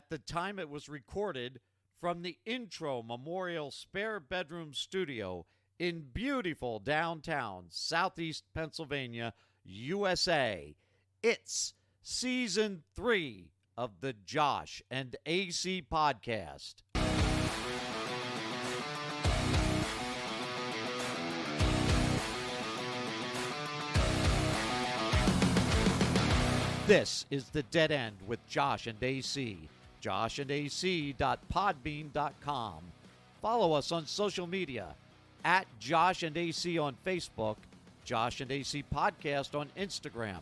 at the time it was recorded from the Intro Memorial Spare Bedroom Studio in beautiful downtown Southeast Pennsylvania, USA. It's Season 3 of the Josh and AC Podcast. This is The Dead End with Josh and AC. joshandac.podbean.com. Follow us on social media at Josh and AC on Facebook, Josh and AC Podcast on Instagram.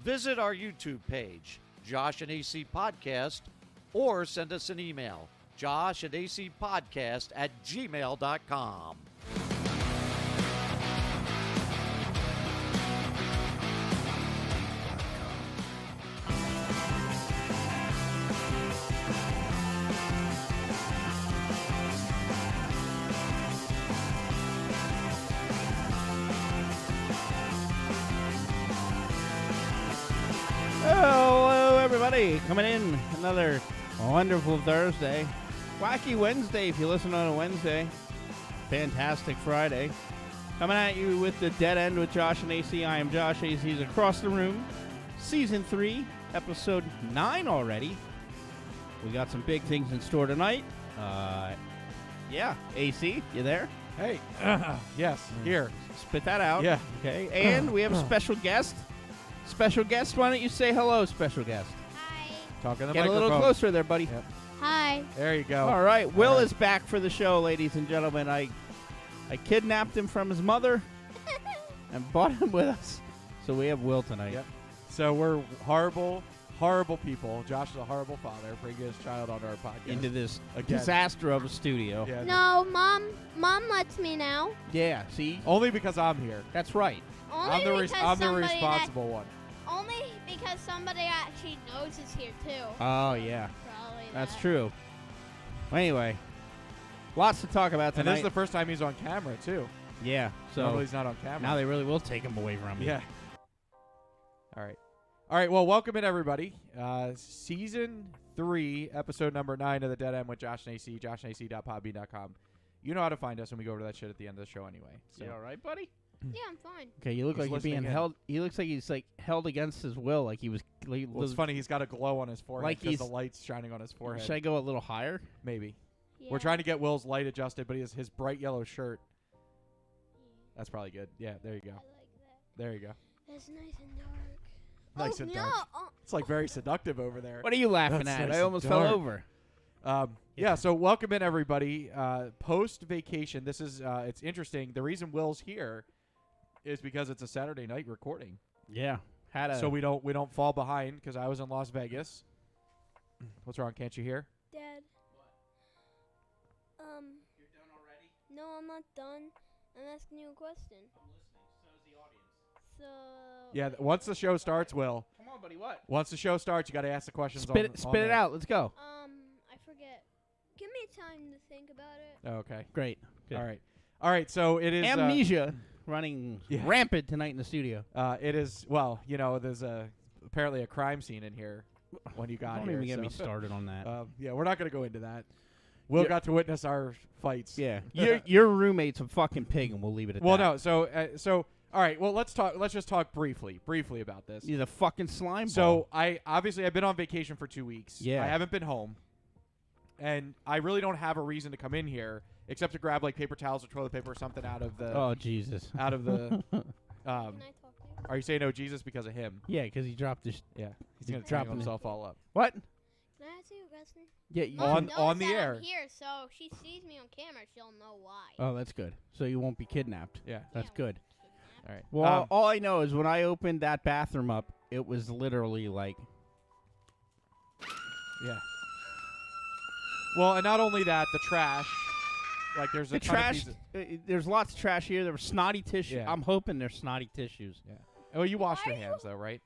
Visit our YouTube page, Josh and AC Podcast, or send us an email, joshandacpodcast@gmail.com. Hello, everybody. Coming in another wonderful Thursday. Wacky Wednesday if you listen on a Wednesday. Fantastic Friday. Coming at you with The Dead End with Josh and AC. I am Josh. AC's across the room. Season 3, Episode 9 already. We got some big things in store tonight. Yeah, AC, you there? Hey, yes, here. Spit that out. Yeah. Okay. And we have a special guest. Special guest, why don't you say hello, special guest? Hi. Talking the Get a microphone. little closer there, buddy. Yep. Hi. There you go. All right, Will All right. is back for the show, ladies and gentlemen. I kidnapped him from his mother and brought him with us. So we have Will tonight. Yep. So we're horrible, horrible people. Josh is a horrible father, bringing his child onto our podcast. Into this Again. disaster of a studio. Yeah, No, Mom lets me now. Yeah, see? Only because I'm here. That's right. Only I'm the because I'm the somebody responsible one. Only because somebody actually knows is here too. Oh, yeah. Probably That's that. true. Well, anyway, lots to talk about And tonight. this is the first time he's on camera, too. Yeah, so Normally he's not on camera. now they really will take him away from me. Yeah. All right. All right, well, welcome in, everybody. Season 3, episode number 9 of The Dead End with Josh and AC, joshandac.podbean.com. You know how to find us, and we go over that shit at the end of the show anyway. So. You all right, buddy? Yeah, I'm fine. Okay, you look He's like you're being listening in. held. He looks like he's held against his will, like he was. Like, Well, it's funny. He's got a glow on his forehead Like because the he's- light's shining on his forehead. Should I go a little higher? Maybe. Yeah. We're trying to get Will's light adjusted, but his bright yellow shirt. That's probably good. Yeah, there you I go. like that. There you go. That's nice and dark. Nice oh, and no. dark. Oh, It's like very seductive over there. What are you laughing That's at? nice I almost and fell dark. over. Yeah, so welcome in, everybody. Post vacation, this is it's interesting. The reason Will's here is because it's a Saturday night recording, Yeah, had a. so we don't fall behind because I was in Las Vegas. What's wrong? Can't you hear? Dad. You're done already? No, I'm not done. I'm asking you a question. I'm listening. So is the audience. So. Yeah. Once the show starts, Will. Come on, buddy. What? Once the show starts, you got to ask the questions. Spit on it there. out. Let's go. I forget. Give me time to think about it. Oh, okay. Great. Good. All right. So it is Amnesia running yeah. rampant tonight in the studio. It is, well, there's apparently a crime scene in here when you got Don't here. even get me so- started on that. Yeah, we're not going to go into that. Will Yeah. got to witness our fights. Yeah, your roommate's a fucking pig, and we'll leave it at Well, that. no. So all right. Well, let's just talk briefly about this. He's a fucking slime So ball. I've been on vacation for 2 weeks. Yeah. I haven't been home, and I really don't have a reason to come in here except to grab like paper towels or toilet paper or something out of the Oh Jesus! out of the. Can I talk to you? Are you saying no Jesus because of him? Yeah, because he dropped his. Yeah, he's He's gonna dropping dropping it. himself all up. What? Can I ask you a question? Yeah. You, Mom On- knows on the that air. I'm here, so if she sees me on camera, she'll know why. oh, that's good. So you won't be kidnapped. Yeah. That's Yeah, good. All right. Well, all I know is when I opened that bathroom up, it was literally like. Yeah. Well, and not only that, the trash. Like there's a The ton of trash. pieces- There's lots of trash here. There were snotty tissues. Yeah. I'm hoping they're snotty tissues. Yeah. Oh, you washed Why your are you- hands though, right?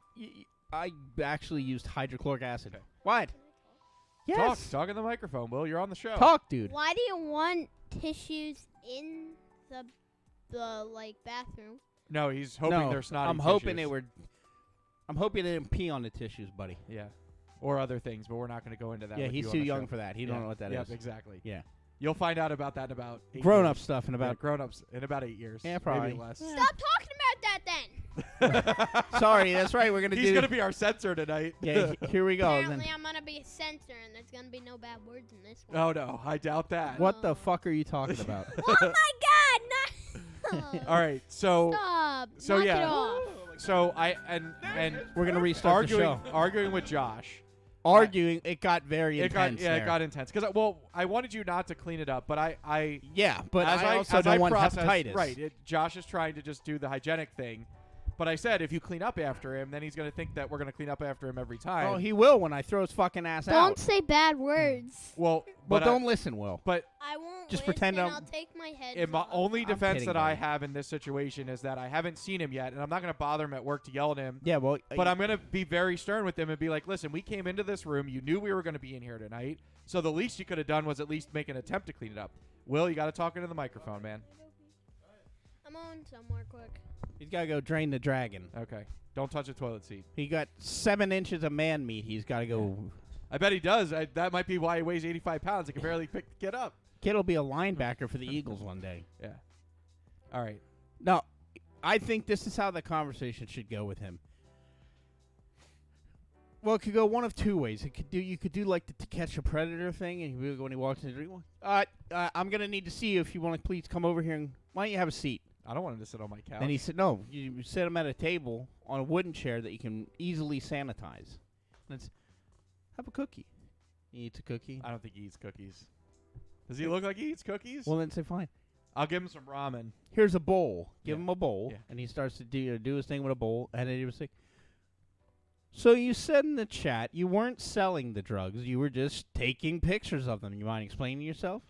I actually used hydrochloric acid. Okay. What? Can I talk? Yes. Talk in the microphone, Will. You're on the show. Talk, dude. Why do you want tissues in the like bathroom? No, he's hoping no, they're snotty I'm hoping tissues. they were. I'm hoping they didn't pee on the tissues, buddy. Yeah. or other things, but we're not going to go into that. Yeah, with he's you too on the young show. for that. He don't know what that is. Yep, exactly. Yeah. You'll find out about that in about 8 Grown-up years. stuff in Yeah, about... grown-ups in about 8 years. Yeah, probably. Maybe less. Stop talking about that then. Sorry, that's right. We're going to do... He's going to be our censor tonight. Yeah, here we go. Apparently, Then. I'm gonna be a censor, and there's gonna be no bad words in this one. Oh, no. I doubt that. What the fuck are you talking about? Oh my God! No. All right. So, Stop. so Knock yeah. It off. so I and We're going to restart the show. arguing with Josh. Arguing, it got very intense. It got intense because I wanted you not to clean it up, but I Yeah, but as I also as don't want processed- hepatitis. Right. Josh is trying to just do the hygienic thing. But I said if you clean up after him, then he's going to think that we're going to clean up after him every time. Oh, he will when I throw his fucking ass Don't out. say bad words. Well, Well, but don't listen, Will. but I won't. Just listen, pretend I'm- I'll take my head. in my only I'm defense kidding, that I buddy. have in this situation is that I haven't seen him yet, and I'm not going to bother him at work to yell at him. Yeah, well... But I'm going to be very stern with him and be like, listen, we came into this room. You knew we were going to be in here tonight. So the least you could have done was at least make an attempt to clean it up. Will, you got to talk into the microphone, man. I'm on somewhere quick. He's got to go drain the dragon. Okay. Don't touch the toilet seat. He got 7 inches of man meat. He's got to go... I bet he does. That might be why he weighs 85 pounds. He can barely pick the kid up. Kid will be a linebacker for the Eagles one day. Yeah. All right. No, I think this is how the conversation should go with him. Well, it could go one of two ways. You could do like the To Catch a Predator thing, and when he walks in the room, I'm gonna need to see you if you want to please come over here and why don't you have a seat? I don't want him to sit on my couch. And he said, no, you sit him at a table on a wooden chair that you can easily sanitize. Let's have a cookie. He eats a cookie. I don't think he eats cookies. Does he look like he eats cookies? Well, then say fine. I'll give him some ramen. Here's a bowl. Give Yeah. him a bowl, Yeah. and he starts to do his thing with a bowl, and then he was like, so you said in the chat you weren't selling the drugs, you were just taking pictures of them. You mind explaining yourself?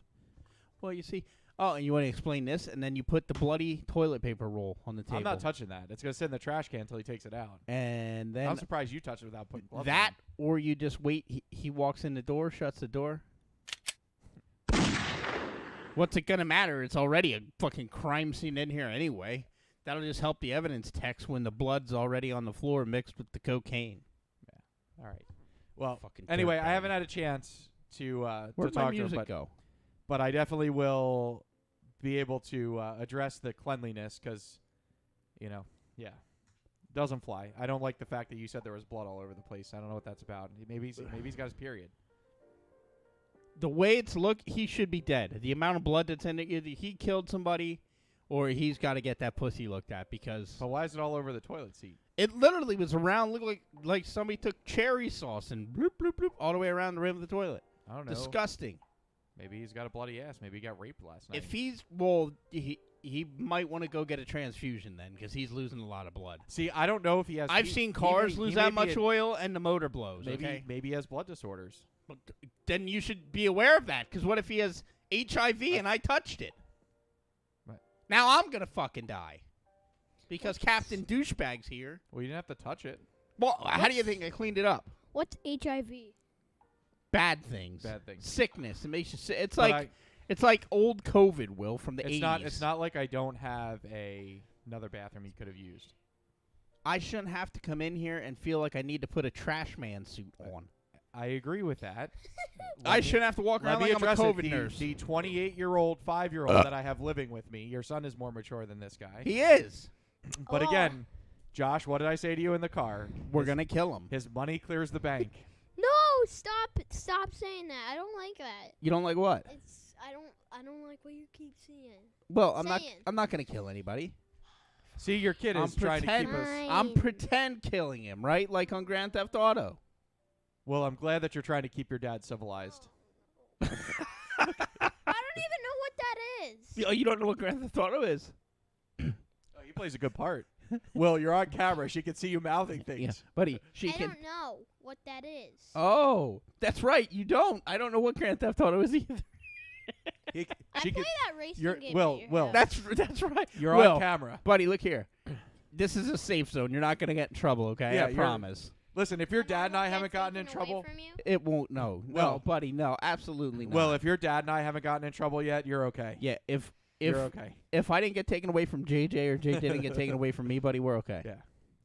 Well, you see, and you want to explain this, and then you put the bloody toilet paper roll on the table. I'm not touching that. It's going to sit in the trash can until he takes it out. And then I'm surprised you touched it without putting gloves that, or you just wait. He walks in the door, shuts the door. What's it gonna matter? It's already a fucking crime scene in here anyway. That'll just help the evidence text when the blood's already on the floor mixed with the cocaine. on. All right. Well, Fucking anyway, dirtbag. I haven't had a chance to Where'd talk my to him, music go? but I definitely will be able to address the cleanliness because, doesn't fly. I don't like the fact that you said there was blood all over the place. I don't know what that's about. Maybe he's got his period. The way it's he should be dead. The amount of blood that's in it, either he killed somebody, or he's got to get that pussy looked at because But why is it all over the toilet seat? it literally was around. Looked like somebody took cherry sauce and bloop bloop bloop all the way around the rim of the toilet. I don't know. Disgusting. Maybe he's got a bloody ass. Maybe he got raped last night. If he might want to go get a transfusion then because he's losing a lot of blood. See, I don't know if he has. I've seen cars lose that much oil. oil and the motor blows. Okay, Maybe he has blood disorders. then you should be aware of that because what if he has HIV and I touched it? Right. Now I'm gonna fucking die because Captain Douchebag's here. Well, you didn't have to touch it. Well, how do you think I cleaned it up? What's HIV? Bad things. Bad things. Sickness. It makes you sick. It's But it's like old COVID, Will, from the it's 80s. It's not like I don't have another bathroom he could have used. I shouldn't have to come in here and feel like I need to put a trash man suit on. I agree with that. I shouldn't have to walk Let around me like I'm a address it. COVID nurse. The 28-year-old, 5-year-old that I have living with me. Your son is more mature than this guy. He is. But Oh. again, Josh, what did I say to you in the car? We're gonna kill him. His money clears the bank. No, stop saying that. I don't like that. You don't like what? I don't like what you keep saying. Well, saying. I'm not gonna kill anybody. See, your kid is trying to keep us. I'm Fine. pretend killing him, right? Like on Grand Theft Auto. Well, I'm glad that you're trying to keep your dad civilized. I don't even know what that is. Oh, you don't know what Grand Theft Auto is? Oh, he plays a good part. Will, you're on camera. She can see you mouthing things. Yeah, buddy. She I can. don't know what that is. Oh, that's right. You don't. I don't know what Grand Theft Auto is either. I She play can, that racing you're- game. Will, at your Will. house. That's right. you're Will, on camera. buddy. Look here. This is a safe zone. You're not gonna get in trouble. Okay, Yeah, I you're- promise. Listen, if your My dad mom and I won't haven't get gotten in taken away trouble, from you? It won't. No, Well- buddy. No, absolutely not. Will, if your dad and I haven't gotten in trouble yet, you're okay. yeah, if You're okay. if I didn't get taken away from JJ or Jay didn't get taken away from me, buddy, we're okay. Yeah.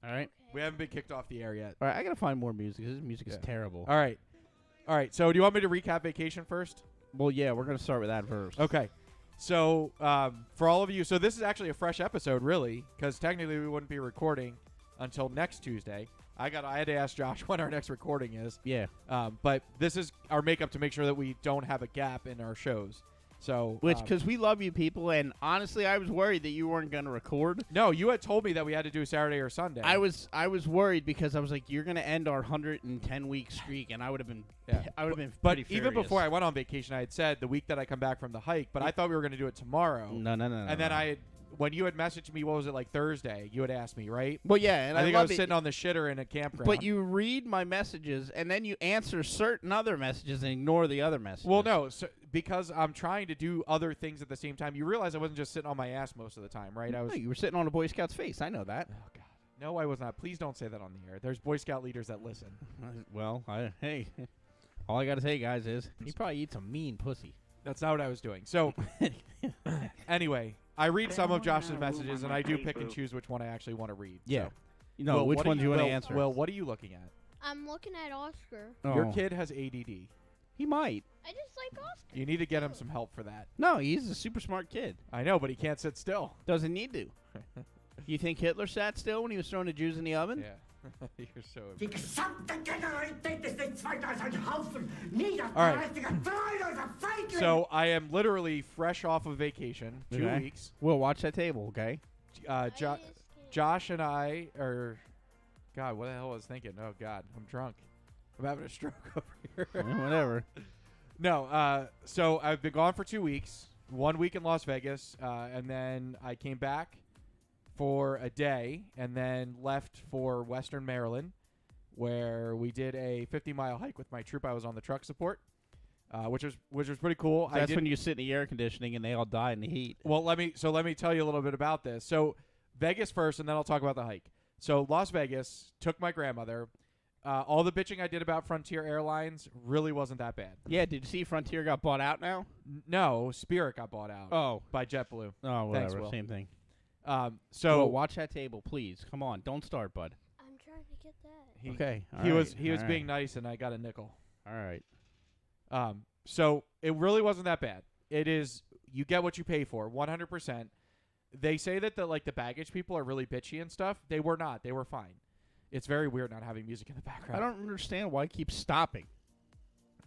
All right. We haven't been kicked off the air yet. All right. I gotta find more music. This music is terrible. All right. So do you want me to recap vacation first? Well, yeah, we're gonna start with that first. Okay. So for all of you, so this is actually a fresh episode, really, because technically we wouldn't be recording until next Tuesday. I had to ask Josh when our next recording is. Yeah. But this is our makeup to make sure that we don't have a gap in our shows. So Because we love you people, and honestly, I was worried that you weren't going to record. No, you had told me that we had to do Saturday or Sunday. I was worried because I was like, you're going to end our 110-week streak, and I would have been But pretty even furious. before I went on vacation, I had said the week that I come back from the hike, but I thought we were going to do it tomorrow. No. And then when you had messaged me, what was it, like Thursday, you had asked me, right? Well, yeah, and I think I love was it. sitting on the shitter in a campground. But you read my messages, and then you answer certain other messages and ignore the other messages. Well, no, because I'm trying to do other things at the same time. You realize I wasn't just sitting on my ass most of the time, right? No, you were sitting on a Boy Scout's face. I know that. Oh, God. No, I was not. Please don't say that on the air. There's Boy Scout leaders that listen. Well, hey, all I got to say, guys, is he probably eats some mean pussy. That's not what I was doing. So, anyway, I read some of Josh's messages, and I do pick and choose which one I actually want to read. Yeah. So. You know, which one do you want to answer? Well, what are you looking at? I'm looking at Oscar. Your kid has ADD. He might. I just like Oscar. You need to get him some help for that. No, he's a super smart kid. I know, but he can't sit still. Doesn't need to. You think Hitler sat still when he was throwing the Jews in the oven? Yeah. You're so Die gesamte Generalität ist nichts weiter als ein Haufen niederträchtiger, treuloser Feiglinge. So I am literally fresh off of vacation, 2 Okay. weeks. We'll watch that table, okay? Josh and I are. God, what the hell was I thinking? Oh God, I'm drunk. I'm having a stroke over here. Whatever. No, so I've been gone for 2 weeks. 1 week in Las Vegas, and then I came back for a day, and then left for Western Maryland, where we did a 50-mile hike with my troop. I was on the truck support, which was pretty cool. That's when you sit in the air conditioning and they all die in the heat. Well, let me tell you a little bit about this. So Vegas first, and then I'll talk about the hike. So Las Vegas, took my grandmother. All the bitching I did about Frontier Airlines really wasn't that bad. Yeah, did you see Frontier got bought out now? No, Spirit got bought out. Oh. By JetBlue. Oh, whatever. Thanks, Will. Same thing. So Well, watch that table, please. Come on, don't start, bud. I'm trying to get that. he was being nice, and I got a nickel. All right. So it really wasn't that bad. It is, you get what you pay for, 100%. They say that the baggage people are really bitchy and stuff. They were not. They were fine. It's very weird not having music in the background. I don't understand why it keeps stopping.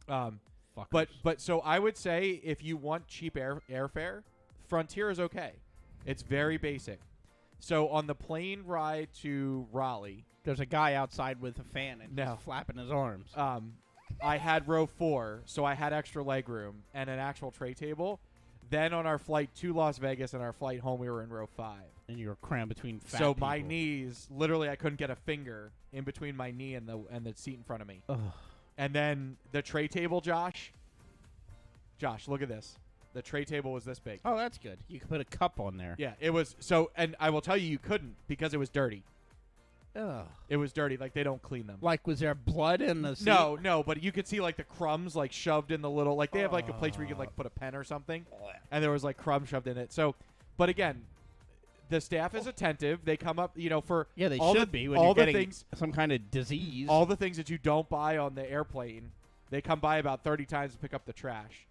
But so I would say if you want cheap airfare, Frontier is okay. It's very basic. So on the plane ride to Raleigh, there's a guy outside with a fan and he's flapping his arms. I had row 4, so I had extra leg room and an actual tray table. Then on our flight to Las Vegas and our flight home, we were in row 5. And you were crammed between fat So people. my knees, literally, I couldn't get a finger in between my knee and the seat in front of me. Ugh. And then the tray table, Josh, look at this. The tray table was this big. Oh, that's good. You could put a cup on there. Yeah, it was. So, and I will tell you couldn't because it was dirty. Ugh. It was dirty. Like, they don't clean them. Like, was there blood in the seat? No, but you could see, like, the crumbs, like, shoved in the little, like, they have, like, a place where you could, like, put a pen or something. And there was, like, crumbs shoved in it. So, but again, the staff is attentive. They come up, for Yeah, they all should the, be when all you're the getting things, some kind of disease. all the things that you don't buy on the airplane, they come by about 30 times to pick up the trash.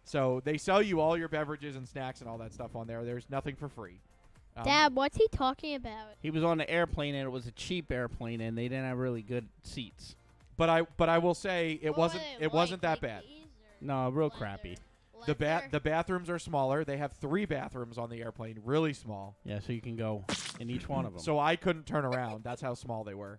So they sell you all your beverages and snacks and all that stuff on there. There's nothing for free. Dad, what's he talking about? He was on the airplane, and it was a cheap airplane, and they didn't have really good seats. But I will say it wasn't that bad. No, real crappy. The bathrooms are smaller. They have 3 bathrooms on the airplane, really small. Yeah, so you can go in each one of them. So I couldn't turn around. That's how small they were.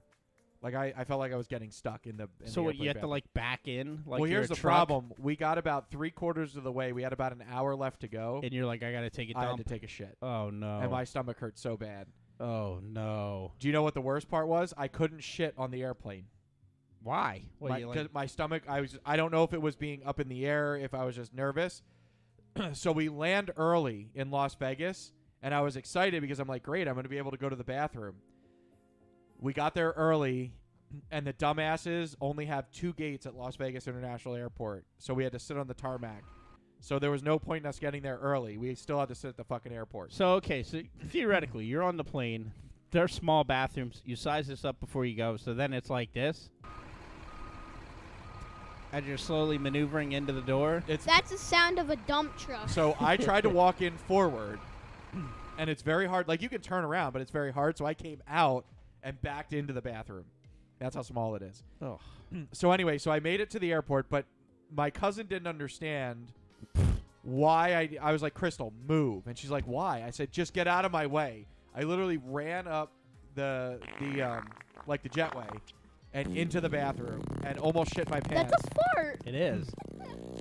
Like I felt like I was getting stuck in the. So what, you have to like back in? Like well, you're here's the truck, problem. We got about 3/4 of the way. We had about an hour left to go. and you're like, I gotta take a I dump. had to take a shit, Oh no! and my stomach hurt so bad. Oh no! Do you know what the worst part was? I couldn't shit on the airplane. Why? What, you 'cause like, my stomach. I don't know if it was being up in the air, if I was just nervous. So we land early in Las Vegas, and I was excited because I'm like, great, I'm going to be able to go to the bathroom. We got there early, and the dumbasses only have 2 gates at Las Vegas International Airport, so we had to sit on the tarmac. So there was no point in us getting there early. We still had to sit at the fucking airport. so okay, so theoretically, you're on the plane. they're small bathrooms. You size this up before you go, so then it's like this. As you're slowly maneuvering into the door. That's the sound of a dump truck. So I tried to walk in forward, and it's very hard. Like, you can turn around, but it's very hard. So I came out and backed into the bathroom. That's how small it is. Oh. So anyway, so I made it to the airport, but my cousin didn't understand why I was like, Crystal, move. And she's like, why? I said, just get out of my way. I literally ran up the jetway and into the bathroom and almost shit my pants. That's a fart. It is.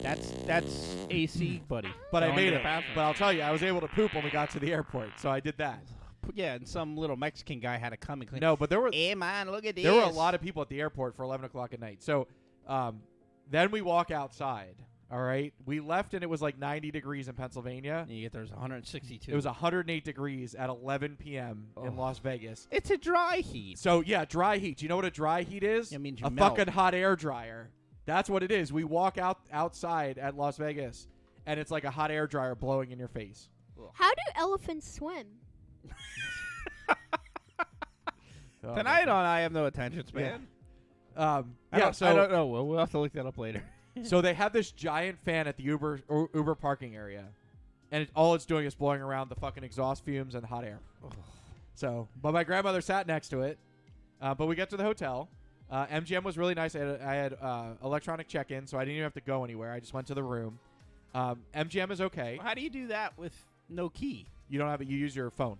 That's AC, buddy. But I Going made to the it. bathroom. But I'll tell you, I was able to poop when we got to the airport, so I did that. Yeah, and some little Mexican guy had to come and clean. No, but there were Hey, man, look at this. there were a lot of people at the airport for 11 o'clock at night. So then we walk outside, all right? We left, and it was like 90 degrees in Pennsylvania. And you get there's 162. It was 108 degrees at 11 p.m. in Las Vegas. It's a dry heat. So, yeah, dry heat. Do you know what a dry heat is? It means you a melt. fucking hot air dryer. That's what it is. We walk outside at Las Vegas, and it's like a hot air dryer blowing in your face. How do elephants swim? Oh, Tonight on I Have No Attention Span. I I don't know. We'll have to look that up later. So they have this giant fan at the Uber parking area, and all it's doing is blowing around the fucking exhaust fumes and hot air. So, but my grandmother sat next to it. But we get to the hotel. MGM was really nice. I had electronic check-in, so I didn't even have to go anywhere. I just went to the room. MGM is okay. How do you do that with no key? You don't have it. You use your phone.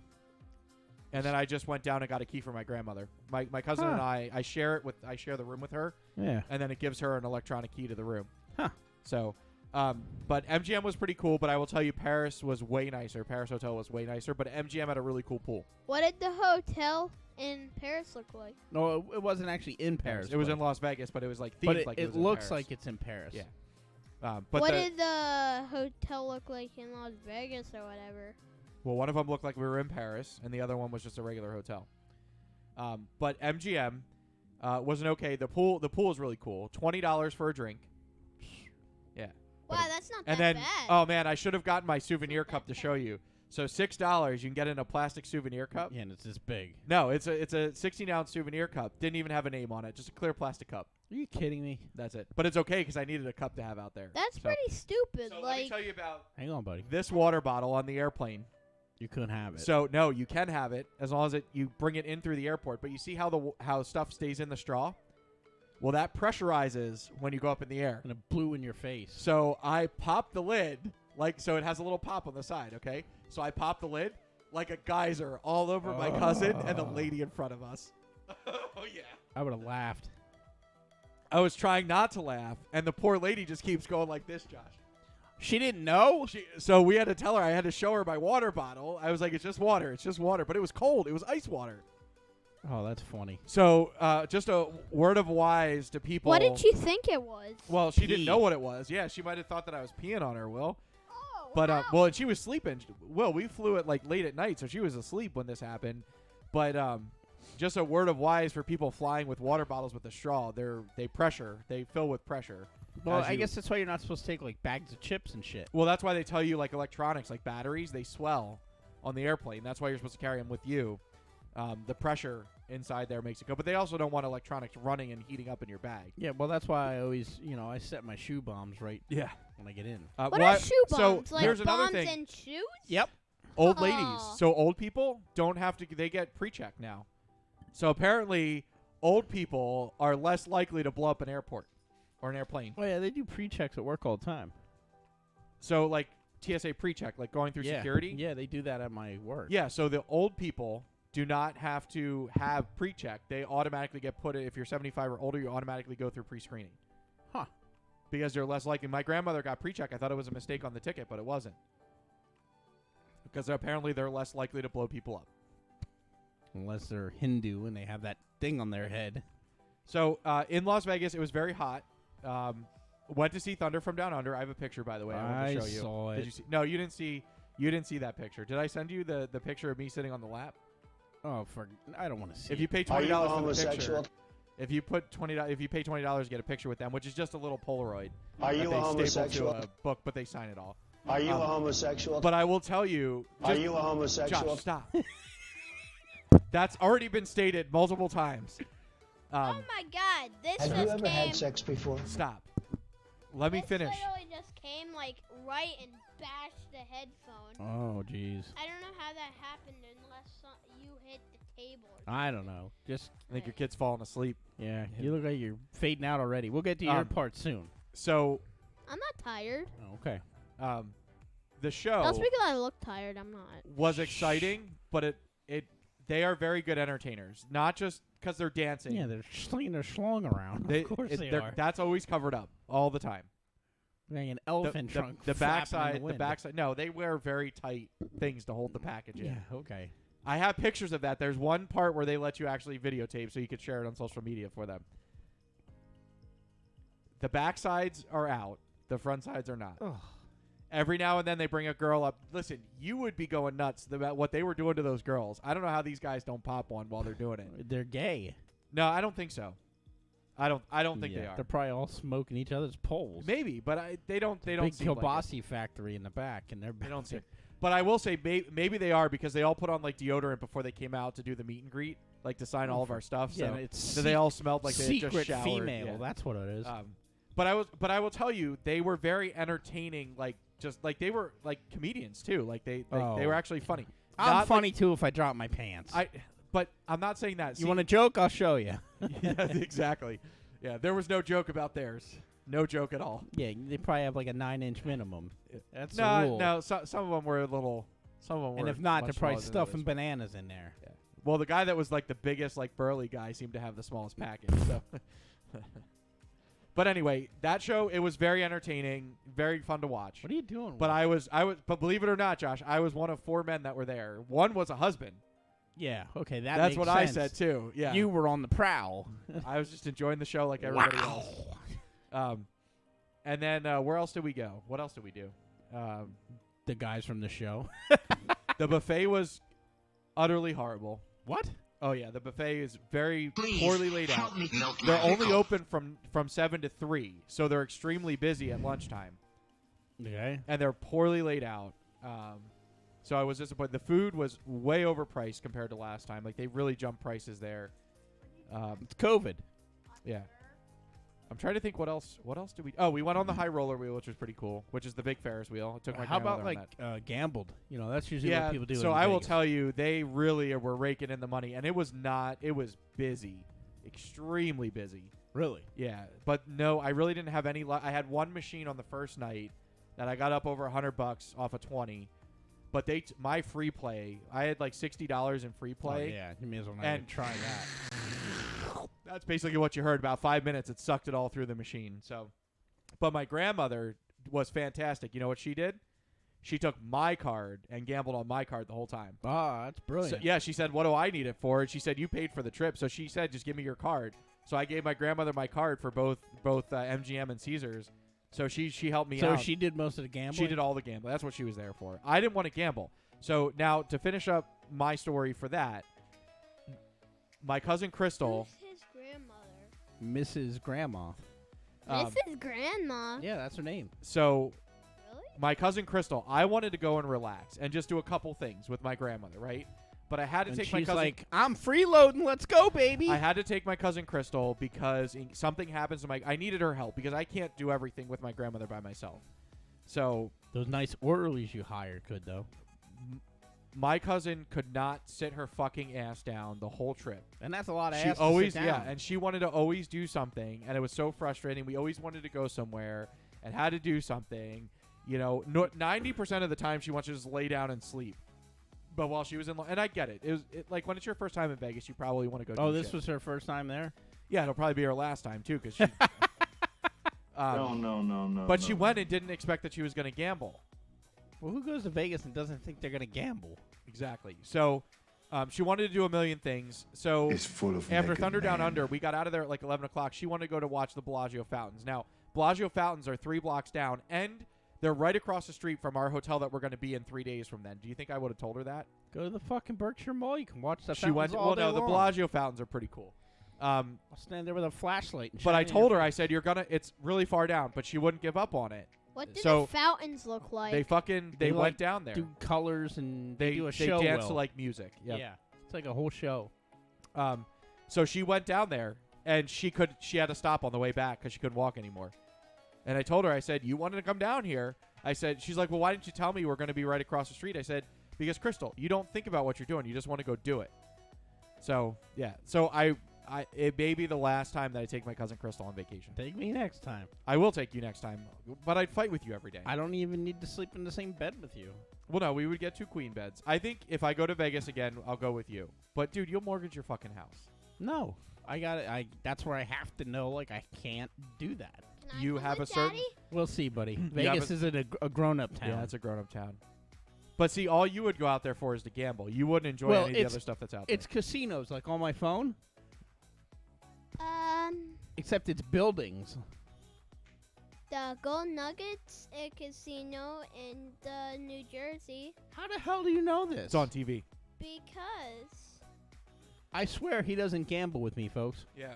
And then I just went down and got a key for my grandmother. My cousin and I share the room with her. Yeah. And then it gives her an electronic key to the room. Huh. So, but MGM was pretty cool. But I will tell you, Paris was way nicer. Paris Hotel was way nicer. But MGM had a really cool pool. What did the hotel in Paris look like? No, it wasn't actually in Paris. It was in Las Vegas, but it was like themed But it, like it was in looks Paris. like it's in Paris. Yeah. But What did the hotel look like in Las Vegas or whatever? well, one of them looked like we were in Paris, and the other one was just a regular hotel. But MGM wasn't okay. The pool is really cool. $20 for a drink. Yeah. Wow, that's not And that then, bad. oh man, I should have gotten my souvenir cup to show you. So $6, you can get in a plastic souvenir cup. Yeah, and it's this big. No, it's a 16-ounce souvenir cup. Didn't even have a name on it. Just a clear plastic cup. Are you kidding me? That's it. But it's okay because I needed a cup to have out there. That's So- pretty stupid. So let me like, tell you about Hang on, buddy. this water bottle on the airplane. You couldn't have it. So no, you can have it as long as you bring it in through the airport. But you see how stuff stays in the straw? Well, that pressurizes when you go up in the air. and it blew in your face. So I popped the lid, so it has a little pop on the side, okay? So I popped the lid like a geyser all over my cousin and the lady in front of us. Oh, yeah. I would have laughed. I was trying not to laugh, and the poor lady just keeps going like this, Josh. She didn't know? So we had to tell her, I had to show her my water bottle. I was like, it's just water. But it was cold. It was ice water. Oh, that's funny. So just a word of wise to people. what did she think it was? Well, she didn't Pee. know what it was. Yeah, she might have thought that I was peeing on her, Will. Oh, But wow. well, and she was sleeping. Well, we flew it like late at night, so she was asleep when this happened. But just a word of wise for people flying with water bottles with a straw. They fill with pressure. Well, as I you- guess that's why you're not supposed to take like bags of chips and shit. Well, that's why they tell you like electronics, like batteries, they swell on the airplane. That's why you're supposed to carry them with you. The pressure inside there makes it go. But they also don't want electronics running and heating up in your bag. Yeah, well, that's why I always, I set my shoe bombs right Yeah. when I get in. What are shoe bombs? So like here's another bombs thing. and shoes? Yep. Old Aw. ladies. So old people don't have to. They get pre-check now. So apparently, old people are less likely to blow up an airport or an airplane. Oh, yeah, they do pre-checks at work all the time. So like TSA pre-check, like going through security. Yeah, they do that at my work. Yeah. So the old people do not have to have pre-check. They automatically get put. If you're 75 or older, you automatically go through pre-screening. Huh. Because they're less likely. My grandmother got pre-check. I thought it was a mistake on the ticket, but it wasn't. Because apparently they're less likely to blow people up. Unless they're Hindu and they have that thing on their head. So in Las Vegas, it was very hot. Went to see Thunder from Down Under. I have a picture, by the way. I want I to show you. saw Did it. you see? No, you didn't see. You didn't see that picture. Did I send you the picture of me sitting on the lap? Oh, I don't want to see If you it. pay Are you $20 for the homosexual? picture, if you pay $20, get a picture with them, which is just a little Polaroid. Are that you they a staple to homosexual? a book, but they sign it all. Are you a homosexual? But I will tell you. Are you a homosexual? Josh, stop. That's already been stated multiple times. Oh my God! This Have just you ever came. had sex before? Stop. Let me This finish. literally just came like right and bashed the headphone. Oh, jeez. I don't know how that happened unless you hit the table. I don't know. Just, I think your kid's falling asleep. yeah, you look like you're fading out already. We'll get to your part soon. So, I'm not tired. Oh, okay. the show That's because I look tired. I'm not. was exciting, but they are very good entertainers. Not just because they're dancing. Yeah, they're slinging their schlong around. Of course they are. That's always covered up all the time. Wearing an elephant trunk. The flapping in backside, the backside. No, they wear very tight things to hold the package in. Yeah, okay. I have pictures of that. There's one part where they let you actually videotape so you could share it on social media for them. The backsides are out. The front sides are not. Ugh. Every now and then they bring a girl up. Listen, you would be going nuts about what they were doing to those girls. I don't know how these guys don't pop one while they're doing it. They're gay. No, I don't think so. I don't think they are. They're probably all smoking each other's poles. Maybe, but they don't Big seem like it. kielbasi factory in the back, and they're They don't seem. But I will say maybe they are because they all put on like deodorant before they came out to do the meet and greet, like to sign all of our stuff. Yeah, So, it's so they all smelled like they had secret just showered. female. Yeah. That's what it is. But I will tell you, they were very entertaining. Like just like they were like comedians too. Like they were actually funny. I'm Not funny too if I drop my pants. But I'm not saying that. You want a joke? I'll show you. Yeah, exactly. Yeah, there was no joke about theirs. No joke at all. Yeah, they probably have like a 9-inch minimum. That's the No, rule. no. Some of them were a little. Some of them And were. if not, they're much probably smaller than stuffing others. bananas in there. Yeah. Well, the guy that was like the biggest, like burly guy, seemed to have the smallest package. So. But anyway, that show, it was very entertaining, very fun to watch. What are you doing? But but believe it or not, Josh, I was one of 4 men that were there. One was a husband. Yeah, okay, that's That's makes what sense. I said too. Yeah, You were on the prowl. I was just enjoying the show like everybody else. And then where else did we go? What else did we do? The guys from the show. The buffet was utterly horrible. What? Oh yeah, the buffet is very poorly laid out. They're only open from 7 to 3, so they're extremely busy at lunchtime. Okay. And they're poorly laid out. So I was disappointed. The food was way overpriced compared to last time. Like they really jumped prices there. It's COVID. Yeah. I'm trying to think what else. What else did we? Oh, we went on the high roller wheel, which was pretty cool. Which is the big Ferris wheel. It took my How about grandmother on like gambled? You know, that's usually yeah, what people do. so in I will Vegas. tell you, they really were raking in the money, and it was not. It was busy, extremely busy. Really? Yeah, but no, I really didn't have any. I had one machine on the first night that I got up over $100 off of 20, but my free play, I had like $60 in free play. Oh, yeah, you may as well not And- even try that. That's basically what you heard. About 5 minutes, it sucked it all through the machine. So, but my grandmother was fantastic. You know what she did? She took my card and gambled on my card the whole time. Oh, that's brilliant. So, yeah, she said, "What do I need it for?" And she said, "You paid for the trip." So she said, "Just give me your card." So I gave my grandmother my card for both MGM and Caesars. So she helped me So out. she did most of the gambling? She did all the gambling. That's what she was there for. I didn't want to gamble. So now to finish up my story for that, my cousin Crystal. Who's his grandmother? Mrs. Grandma. Mrs. Grandma. Yeah, that's her name. So Really? my cousin Crystal, I wanted to go and relax and just do a couple things with my grandmother, right? But I had to And take she's my cousin. like, I'm freeloading. Let's go, baby. I had to take my cousin Crystal because something happens to I needed her help because I can't do everything with my grandmother by myself. So Those nice orderlies you hired could, though. my cousin could not sit her fucking ass down the whole trip. And that's a lot of She ass always, to sit down. yeah, and she wanted to always do something, and it was so frustrating. We always wanted to go somewhere and had to do something. You know, 90% of the time she wants to just lay down and sleep. But while she was and I get it. It was like when it's your first time in Vegas, you probably want to go. Oh, do this shit. was her first time there? Yeah, it'll probably be her last time too, because she. No. But she went and didn't expect that she was going to gamble. Well, who goes to Vegas and doesn't think they're going to gamble? Exactly. So, she wanted to do a million things. So It's full of after naked Thunder Down men. Under, we got out of there at like 11 o'clock. She wanted to go to watch the Bellagio fountains. Now, Bellagio fountains are 3 blocks down, and they're right across the street from our hotel that we're going to be in 3 days from then. Do you think I would have told her that? Go to the fucking Berkshire Mall. You can watch the She went. fountains all Well, day no, the long. Bellagio fountains are pretty cool. I'll stand there with a flashlight. And But I shine it in told your her, I said, "You're gonna. It's really far down," but she wouldn't give up on it. What do So, the fountains look like? They They went like down there. do colors and They do a they show dance well. to like music. Yep. Yeah. It's like a whole show. So she went down there, and she had to stop on the way back because she couldn't walk anymore. And I told her, I said, you wanted to come down here. I said, she's like, well, why didn't you tell me we're going to be right across the street? I said, because Crystal, you don't think about what you're doing. You just want to go do it. So, yeah. So it may be the last time that I take my cousin Crystal on vacation. Take me next time. I will take you next time, but I'd fight with you every day. I don't even need to sleep in the same bed with you. Well, no, we would get 2 queen beds. I think if I go to Vegas again, I'll go with you. But, dude, you'll mortgage your fucking house. No. I got it. That's where I have to know, like, I can't do that. Can I You come have with a certain... Daddy? We'll see, buddy. have Vegas is a grown-up town. Yeah, it's a grown-up town. But, see, all you would go out there for is to gamble. You wouldn't enjoy any of the other stuff that's out there. It's casinos, like on my phone, Um, except it's buildings. the Gold Nuggets casino in New Jersey How the hell do you know this? It's on TV. because I swear he doesn't gamble with me, folks. Yeah.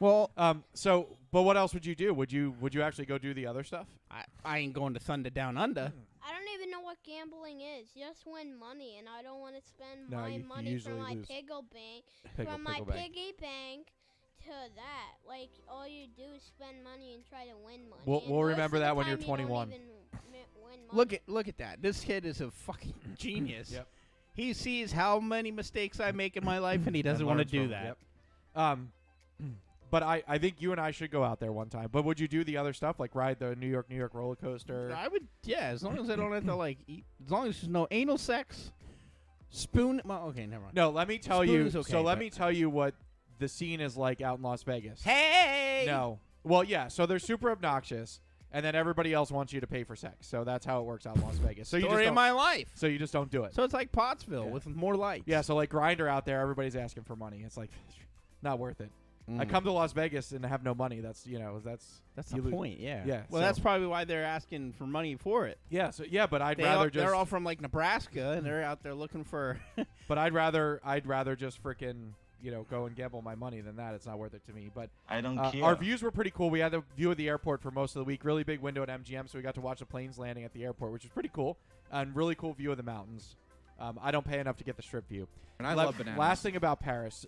Well, So, but what else would you do? Would you actually go do the other stuff? I ain't going to Thunder Down Under. I don't even know what gambling is. Just win money, and I don't want to spend No, my you money usually from my lose. pickle bank, Pickle from my bank. piggy bank to that. Like all you do is spend money and try to win money. We'll- and we'll most remember of the that when you're time you don't 21. even win money. Look at that. This kid is a fucking genius. Yep. He sees how many mistakes I make in my life, and he doesn't And want to learns do from that. it. Yep. But I think you and I should go out there one time. But would you do the other stuff, like ride the New York roller coaster? I would, yeah, as long as I don't have to like eat. As long as there's no anal sex, spoon. Well, okay, never mind. No, let me tell Spoon you. is okay, so let but- me tell you what the scene is like out in Las Vegas. Hey. No. Well, yeah. So they're super obnoxious, and then everybody else wants you to pay for sex. So that's how it works out in Las Vegas. So you just Story of don't, my life. so you just don't do it. So it's like Pottsville Yeah. with more lights. Yeah. So like Grindr out there, everybody's asking for money. It's like not worth it. I come to Las Vegas and have no money. That's That's you the lose. point. Yeah. Yeah, Well, so- that's probably why they're asking for money for it. Yeah. So yeah, but I'd They rather all, just. they're all from like Nebraska, and they're out there looking for. But I'd rather just freaking go and gamble my money than that. It's not worth it to me. But I don't care. our views were pretty cool. We had the view of the airport for most of the week. Really big window at MGM, so we got to watch the planes landing at the airport, which is pretty cool. And really cool view of the mountains. I don't pay enough to get the strip view. And I love bananas. Last thing about Paris.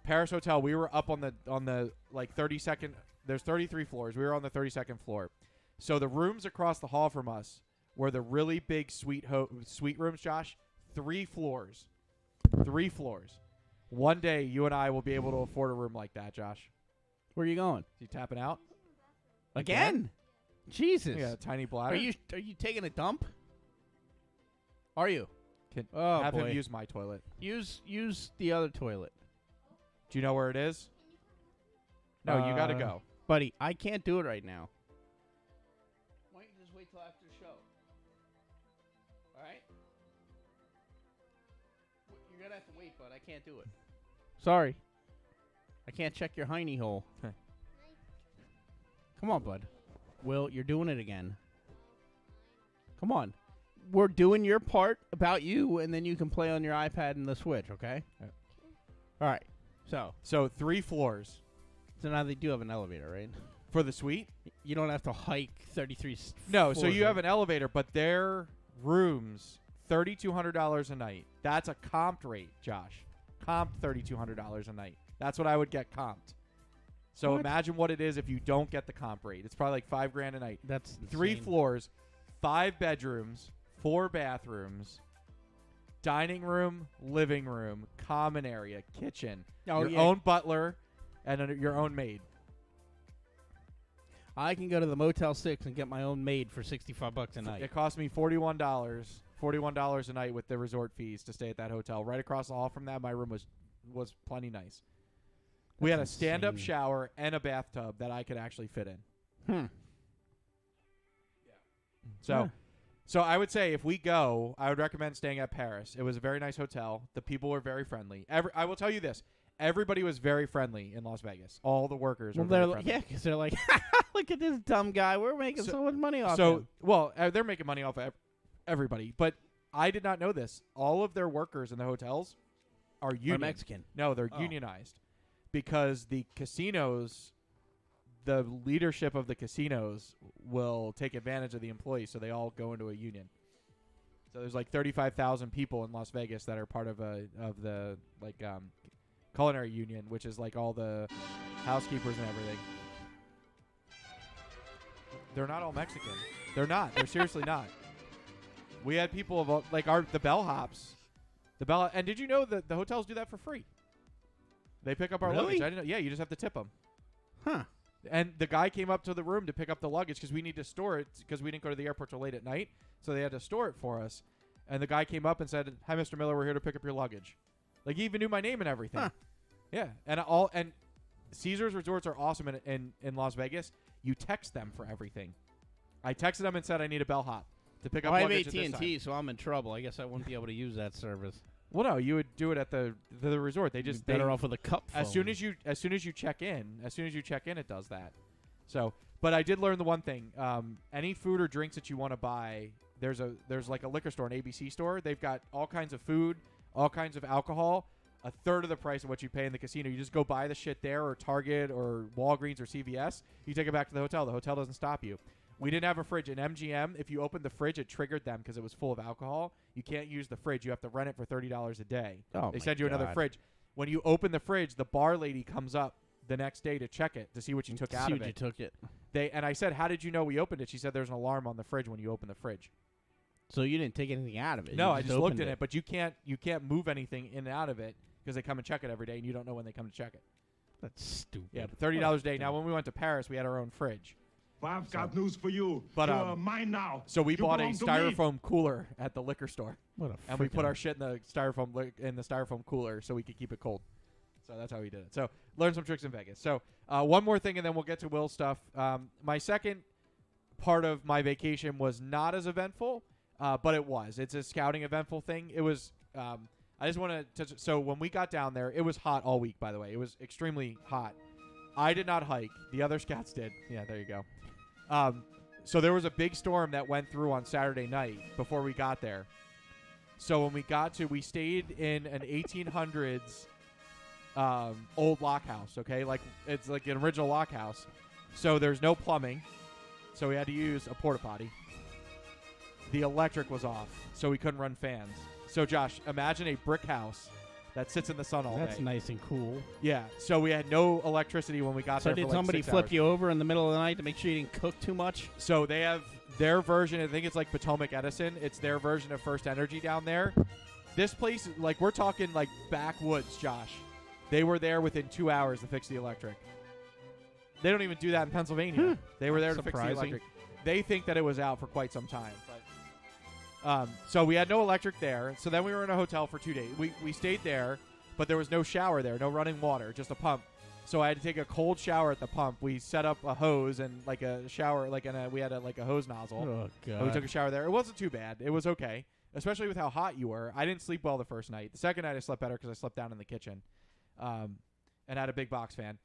Paris Hotel, we were up on the like 32nd. There's 33 floors. We were on the 32nd floor. So the rooms across the hall from us were the really big suite rooms, Josh. 3 floors. 3 floors. One day you and I will be able to afford a room like that, Josh. Where are you going? You tapping out? Again? Jesus. Yeah, tiny bladder. Are you taking a dump? Are you? Can Oh, have boy. him use my toilet. Use the other toilet. Do you know where it is? No, you got to Uh, go. Buddy, I can't do it right now. Why don't you just wait till after the show? All right? You're going to have to wait, bud. I can't do it. Sorry. I can't check your hiney hole. Come on, bud. Will, you're doing it again. Come on. We're doing your part about you, and then you can play on your iPad and the Switch, okay? Yep. All right. So 3 floors now they do have an elevator, right? for the suite. You don't have to hike 33 No, so floors, you have right? an elevator, but their rooms $3,200 a night. That's a comped rate, Josh. Comped $3,200 a night. That's what I would get comped. So What? imagine what it is if you don't get the comp rate. It's probably like $5,000 a night. That's 3 insane. floors, 5 bedrooms, 4 bathrooms, dining room, living room, common area, kitchen, Oh, your yeah. own butler, and your own maid. I can go to the Motel 6 and get my own maid for $65 a night. It cost me $41 a night with the resort fees to stay at that hotel. Right across the hall from that, my room was plenty nice. We had a That's stand-up insane. shower and a bathtub that I could actually fit in. So, Huh. so I would say if we go, I would recommend staying at Paris. It was a very nice hotel. The people were very friendly. I will tell you this: everybody was very friendly in Las Vegas. All the workers Well, were they're very like, friendly. yeah, because they're like, look at this dumb guy. We're making so much money off So, him. well, they're making money off of everybody, but I did not know this. All of their workers in the hotels are union. Or Mexican. No, they're Oh. unionized because the casinos, the leadership of the casinos will take advantage of the employees, so they all go into a union. So So there's like 35,000 people in Las Vegas that are part of the like culinary union, which is like all the housekeepers and everything. They're not all Mexican. They're not. They're seriously not. We had people of like the bellhops, and did you know that the hotels do that for free? They pick up our Really? luggage. I didn't know. Yeah, you just have to tip them. Huh. And the guy came up to the room to pick up the luggage because we need to store it because we didn't go to the airport till late at night, so they had to store it for us. And the guy came up and said, "Hi, Mr. Miller, we're here to pick up your luggage." Like he even knew my name and everything. Huh. Yeah, and Caesars Resorts are awesome in Las Vegas. You text them for everything. I texted them and said I need a bellhop to pick up I have luggage at this AT&T, time. so I'm in trouble. I guess I wouldn't be able to use that service. Well, no, you would do it at the resort. They just better off with a cup phone. as soon as you check in, it does that. So, but I did learn the one thing: any food or drinks that you want to buy, there's like a liquor store, an ABC store. They've got all kinds of food, all kinds of alcohol, a third of the price of what you pay in the casino. You just go buy the shit there, or Target, or Walgreens, or CVS. You take it back to the hotel. The hotel doesn't stop you. We didn't have a fridge. In MGM, if you opened the fridge, it triggered them because it was full of alcohol. You can't use the fridge. You have to rent it for $30 a day. Oh, they my send you another God. fridge. When you open the fridge, the bar lady comes up the next day to check it to see what you took out See of what you it. took it. And I said, "How did you know we opened it?" She said, "There's an alarm on the fridge when you open the fridge." So you didn't take anything out of it? No, You I just opened looked in it, but you can't move anything in and out of it because they come and check it every day, and you don't know when they come to check it. That's stupid. Yeah, but $30 a day. Now, when we went to Paris, we had our own fridge. Well, I've got news for you. But, You're mine now. So we You bought a belong to me. styrofoam cooler at the liquor store, What a and we put freaking- our shit in the styrofoam cooler so we could keep it cold. So that's how we did it. So learn some tricks in Vegas. So one more thing, and then we'll get to Will's stuff. My second part of my vacation was not as eventful, but it was. It's a scouting eventful thing. It was. I just want to. So when we got down there, it was hot all week. By the way, it was extremely hot. I did not hike. The other scouts did. Yeah, there you go. So there was a big storm that went through on Saturday night before we got there. So when we stayed in an 1800s old lock house. Okay, like it's like an original lock house. So there's no plumbing. So we had to use a porta potty. The electric was off, so we couldn't run fans. So Josh, imagine a brick house that sits in the sun all That's day. nice and cool. Yeah. So we had no electricity when we got So there. did for like somebody 6 flip hours. you over in the middle of the night to make sure you didn't cook too much? So they have their version. I think it's like Potomac Edison. It's their version of First Energy down there. This place, like we're talking like backwoods, Josh. They were there within 2 hours to fix the electric. They don't even do that in Pennsylvania. They were there to fix the Surprising. electric. They think that it was out for quite some time. But so we had no electric there. So then we were in a hotel for 2 days. We stayed there, but there was no shower there, no running water, just a pump. So I had to take a cold shower at the pump. We set up a hose and like a shower, we had a hose nozzle. Oh, And we God. took a shower there. It wasn't too bad. It was okay, especially with how hot you were. I didn't sleep well the first night. The second night I slept better because I slept down in the kitchen, and had a big box fan.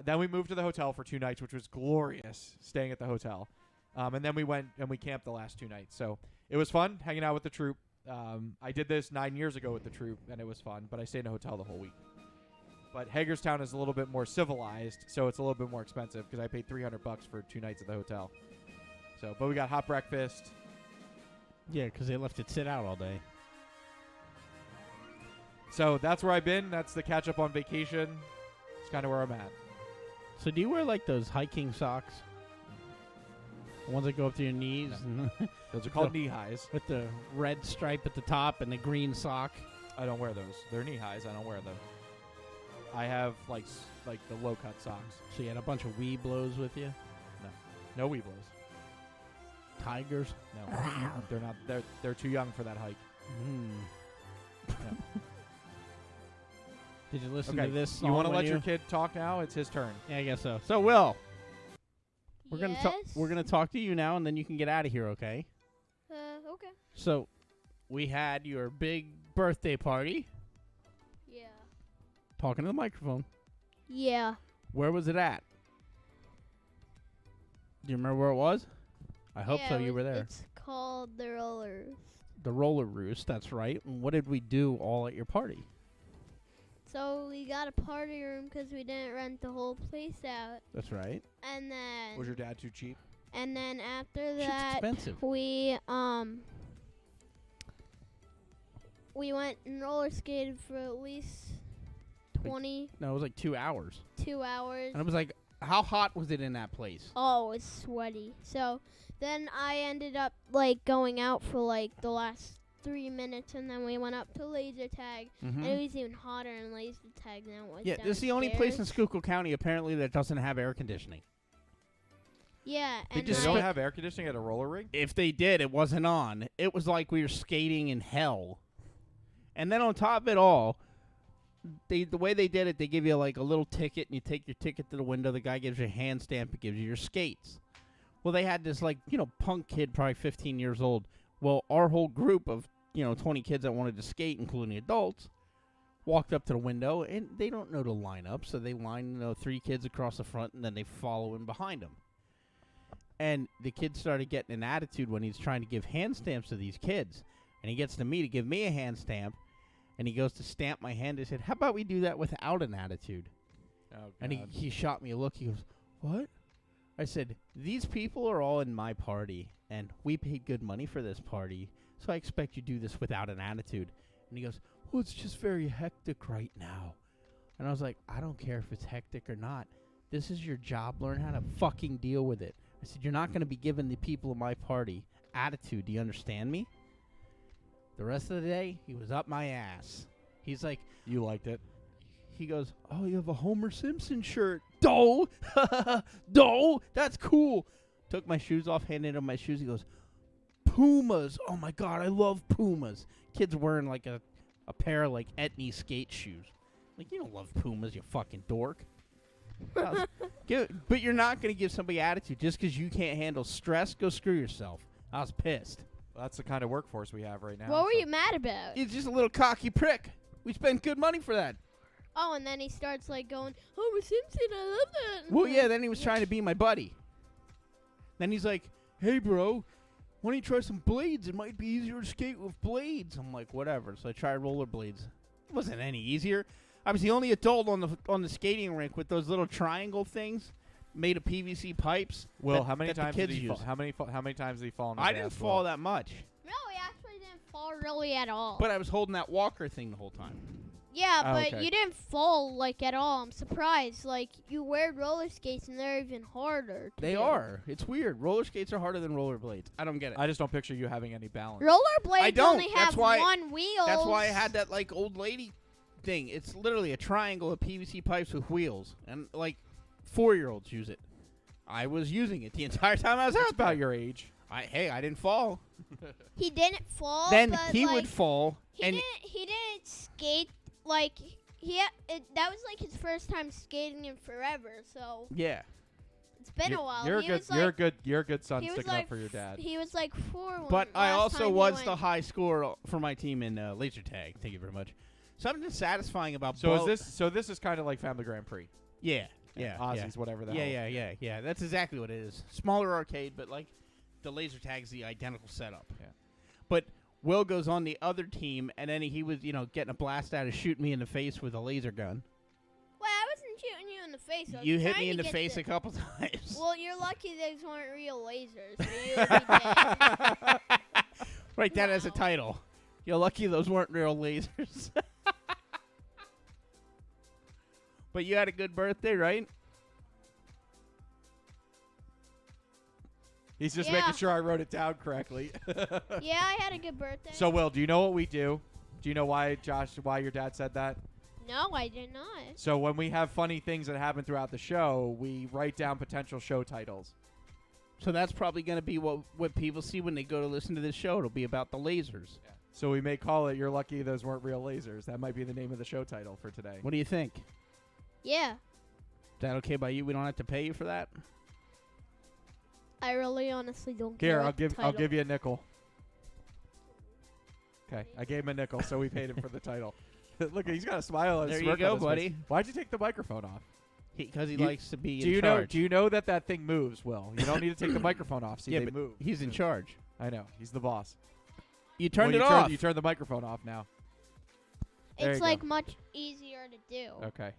Then we moved to the hotel for 2 nights, which was glorious, staying at the hotel. And then we went and we camped the last 2 nights. So it was fun hanging out with the troop. I did this 9 years ago with the troop, and it was fun, but I stayed in a hotel the whole week. But Hagerstown is a little bit more civilized, so it's a little bit more expensive because I paid $300 for 2 nights at the hotel. So, but we got hot breakfast. Yeah, because they left it sit out all day. So that's where I've been. That's the catch up on vacation. It's kind of where I'm at. So do you wear like those hiking socks? The ones that go up to your knees and Those are called knee highs. with the red stripe at the top and the green sock? I don't wear those. They're knee highs. I don't wear them. I have like the low cut socks. So you had a bunch of Weeblos with you? No Weeblos. Tigers? No, they're not. They're too young for that hike. Mm. Did you listen Okay, to this song? you want to when let your kid talk now? It's his turn. Yeah, I guess so. So, Will, we're yes. gonna talk to you now, and then you can get out of here, okay? Okay. So, we had your big birthday party. Yeah. Talking to the microphone. Yeah. Where was it at? Do you remember where it was? I hope Yeah, so. it You were was- there. It's called the Rollers. The Roller Roost. That's right. And what did we do all at your party? So we got a party room because we didn't rent the whole place out, That's right. and then Was your dad too cheap? after Shit's that expensive. we we went and roller skated for at least 22 No, it was like 2 hours. hours. And I was like, how hot was it in that place? Oh, it was sweaty. So then I ended up like going out for like the last 3 minutes, and then we went up to laser tag, and it was even hotter in laser tag than it was Yeah, this is the only place in downstairs. Schuylkill County apparently that doesn't have air conditioning. Yeah, They and just I- don't have air conditioning at a roller rink? If they did, it wasn't on. It was like we were skating in hell. And then on top of it all, the way they did it, they give you like a little ticket, and you take your ticket to the window. The guy gives you a hand stamp and gives you your skates. Well, they had this like, punk kid, probably 15 years old. Well, our whole group of, 20 kids that wanted to skate, including adults, walked up to the window, and they don't know to line up, so they line, 3 kids across the front, and then they follow in behind them. And the kid started getting an attitude when he's trying to give hand stamps to these kids. And he gets to me to give me a hand stamp, and he goes to stamp my hand. I said, how about we do that without an attitude? Oh, God. And he shot me a look. He goes, what? I said, these people are all in my party, and we paid good money for this party, so I expect you to do this without an attitude. And he goes, well, it's just very hectic right now. And I was like, I don't care if it's hectic or not. This is your job. Learn how to fucking deal with it. I said, you're not going to be giving the people of my party attitude. Do you understand me? The rest of the day, he was up my ass. He's like, You liked it. he goes, oh, you have a Homer Simpson shirt. Doe. Doe. That's cool. Took my shoes off, handed him my shoes. He goes, Pumas. Oh, my God, I love Pumas. Kid's wearing like a pair of like Etnies skate shoes. Like, you don't love Pumas, you fucking dork. But you're not going to give somebody attitude just because you can't handle stress. Go screw yourself. I was pissed. That's the kind of workforce we have right now. what were so- you mad about? He's just a little cocky prick. We spent good money for that. Oh, and then he starts like going, Homer Simpson, I love that. Well, yeah, then he was trying to be my buddy. Then he's like, hey, bro, why don't you try some blades? It might be easier to skate with blades. I'm like, whatever. So I tried rollerblades. It wasn't any easier. I was the only adult on the skating rink with those little triangle things made of PVC pipes. Will, that- how many that the times kids did he use. fall? How many times did he fall on his I ass, didn't Will? fall that much, No, he actually didn't fall really at all. but I was holding that walker thing the whole time. yeah, Oh, but okay. you didn't fall like at all. I'm surprised. Like you wear roller skates and they're even harder. To They do. are. It's weird. Roller skates are harder than rollerblades. I don't get it. I just don't picture you having any balance. Rollerblades I don't. only That's have why- one wheel. That's why I had that like old lady thing. It's literally a triangle of PVC pipes with wheels, and like 4-year-olds use it. I was using it the entire time I was That's out about there. your age. I didn't fall. He didn't fall. Then but, he like, would fall, He and didn't skate like that was like his first time skating in forever. So yeah, it's been a while. You're He good. was like, You're a good son he was sticking like up for your dad. He was like 4. but I last also time he was went. the high scorer for my team in laser tag. Thank you very much. Something satisfying about So both. this is kind of like Family Grand Prix. Yeah, yeah, Aussies, whatever the yeah, hell. yeah. That's exactly what it is. Smaller arcade, but like the laser tag's the identical setup. Yeah. But Will goes on the other team, and then he was, getting a blast out of shooting me in the face with a laser gun. Well, I wasn't shooting you in the face. I was You hit trying me in to the get face a couple times. Well, you're lucky those weren't real lasers. So you would be dead. Write that as a Wow. title. You're lucky those weren't real lasers. But you had a good birthday, right? He's just Yeah. making sure I wrote it down correctly. Yeah, I had a good birthday. So, Will, do you know what we do? Do you know why your dad said that? No, I did not. So when we have funny things that happen throughout the show, we write down potential show titles. So that's probably going to be what people see when they go to listen to this show. It'll be about the lasers. So we may call it "You're Lucky Those Weren't Real Lasers." That might be the name of the show title for today. What do you think? Yeah, Is that okay by you? We don't have to pay you for that? I really honestly don't Here, care. I'll give you a nickel. Okay, I gave him a nickel, so we paid him for the title. Look, he's got a smile and a There you smirk go, on his face. buddy. Why'd you take the microphone off? Because he You- likes to be Do in you charge. do you know that thing moves? Will you don't need to take the microphone off? See, yeah, they but move. he's in charge. I know. He's the boss. You turned Well, it you off. You turned the microphone off now. There It's you go. like much easier to do. Okay.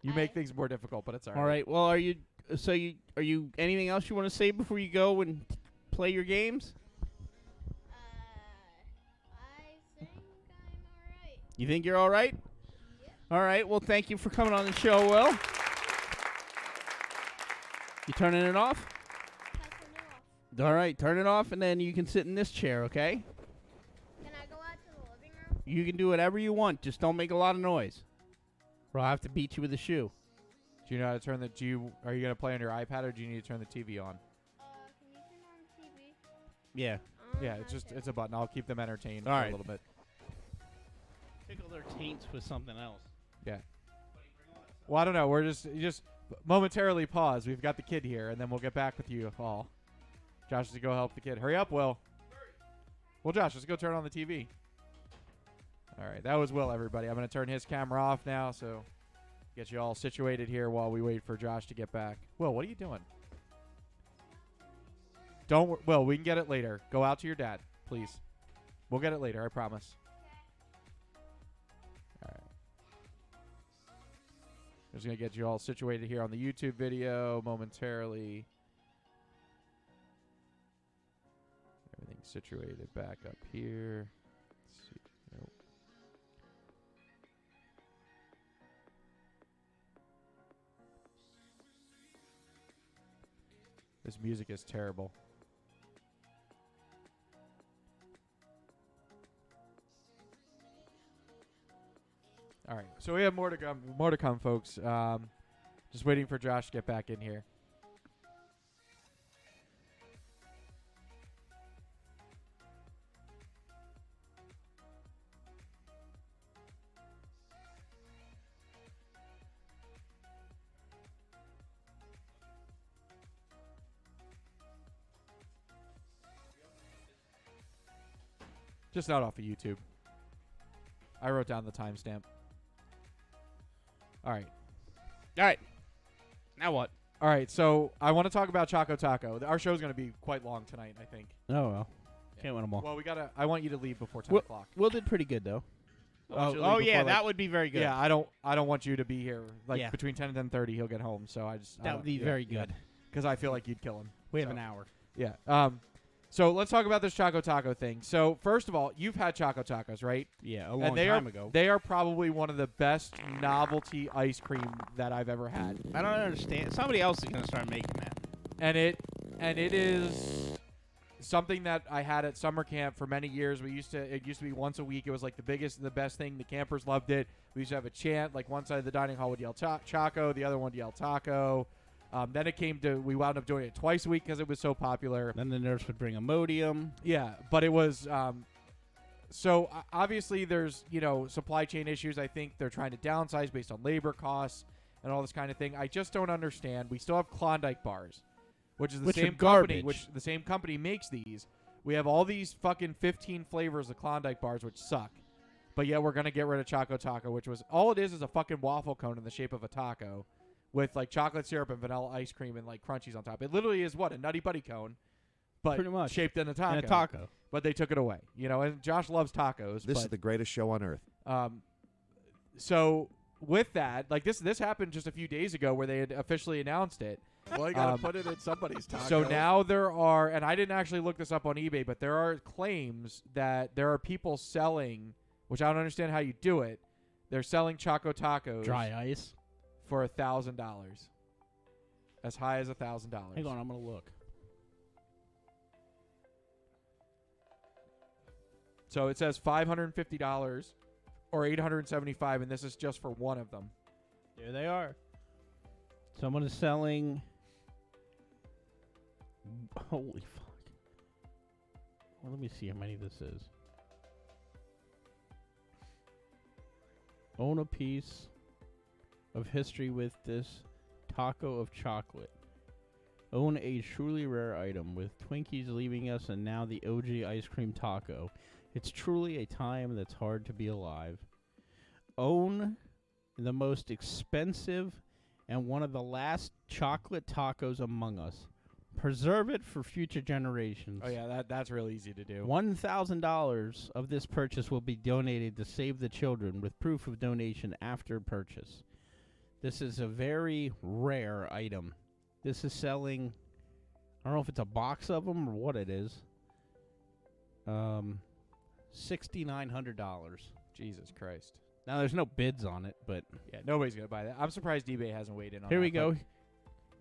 You make I- things more difficult, but it's all All right. Well, are you anything else you want to say before you go and play your games? I think I'm You think you're all right? All right. Well, thank you for coming on the show, Will. You turning it off? Passing it off. All right. Turn it off, and then you can sit in this chair, okay? Can I go out to the living room? You can do whatever you want. Just don't make a lot of noise, or I'll have to beat you with a shoe. Do you know how to turn the? Are you gonna play on your iPad, or do you need to turn the TV on? Can you turn on the TV? Yeah. Yeah, it's a button. I'll keep them entertained All for right. a little bit. Tickle their taints with something else. Yeah. Well, I don't know. We're just momentarily pause. We've got the kid here, and then we'll get back with you all. Josh has to go help the kid. Hurry up, Will. Well, Josh, let's go turn on the TV. All right, that was Will, everybody. I'm going to turn his camera off now, so get you all situated here while we wait for Josh to get back. Will, what are you doing? Will, we can get it later. Go out to your dad, please. We'll get it later, I promise. All right. Just going to get you all situated here on the YouTube video momentarily. Everything's situated back up here. Let's see. Nope. This music is terrible. All right, so we have more to come. More to come, folks. Just waiting for Josh to get back in here. Just not off of YouTube. I wrote down the timestamp. All right. All right. Now what? All right, so I want to talk about Choco Taco. Our show's going to be quite long tonight, I think. Oh, well. Can't win them all. Well, I want you to leave before 10 Will- o'clock. Will did pretty good, though. I want you to Oh leave yeah, before, that would be very good. Yeah, I don't want you to be here. Like, Yeah. between 10 and 10:30, he'll get home, so I That would be very good. Because I feel like you'd kill him. We have So, an hour. Yeah. So let's talk about this Choco Taco thing. So, first of all, you've had Choco Tacos, right? Yeah, a long And they time are, ago. They are probably one of the best novelty ice cream that I've ever had. I don't understand. Somebody else is going to start making that. And it is something that I had at summer camp for many years. It used to be once a week. It was like the biggest and the best thing. The campers loved it. We used to have a chant. Like, one side of the dining hall would yell Choco, the other one would yell Taco. Then it came to, we wound up doing it twice a week because it was so popular. Then the nurse would bring Imodium. Yeah, but it was so obviously there's, supply chain issues. I think they're trying to downsize based on labor costs and all this kind of thing. I just don't understand. We still have Klondike bars, which is the Which are same company, garbage. which the same company makes these. We have all these fucking 15 flavors of Klondike bars, which suck. But yeah, we're gonna get rid of Choco Taco, which was all it is a fucking waffle cone in the shape of a taco, with like chocolate syrup and vanilla ice cream and like crunchies on top. It literally is what, a Nutty Buddy cone, but Pretty much. shaped in a taco. And a taco. But they took it away, and Josh loves tacos. This but, is the greatest show on earth. So with that, like this happened just a few days ago where they had officially announced it. Well, you gotta put it in somebody's taco. So now there are, and I didn't actually look this up on eBay, but there are claims that there are people selling, which I don't understand how you do it. They're selling Choco Tacos Dry ice. for $1,000, as high as $1,000. Hang on, I'm going to look. So it says $550 or $875, and this is just for one of them. There they are. Someone is selling. Holy fuck. Well, let me see how many this is. Own a piece of history with this taco of chocolate. Own a truly rare item with Twinkies leaving us and now the OG ice cream taco. It's truly a time that's hard to be alive. Own the most expensive and one of the last chocolate tacos among us. Preserve it for future generations. Oh, yeah, that's really easy to do. $1,000 of this purchase will be donated to Save the Children with proof of donation after purchase. This is a very rare item. This is selling, I don't know if it's a box of them or what it is. $6,900. Jesus Christ. Now, there's no bids on it, but Yeah, nobody's going to buy that. I'm surprised eBay hasn't weighed in on here that. we go.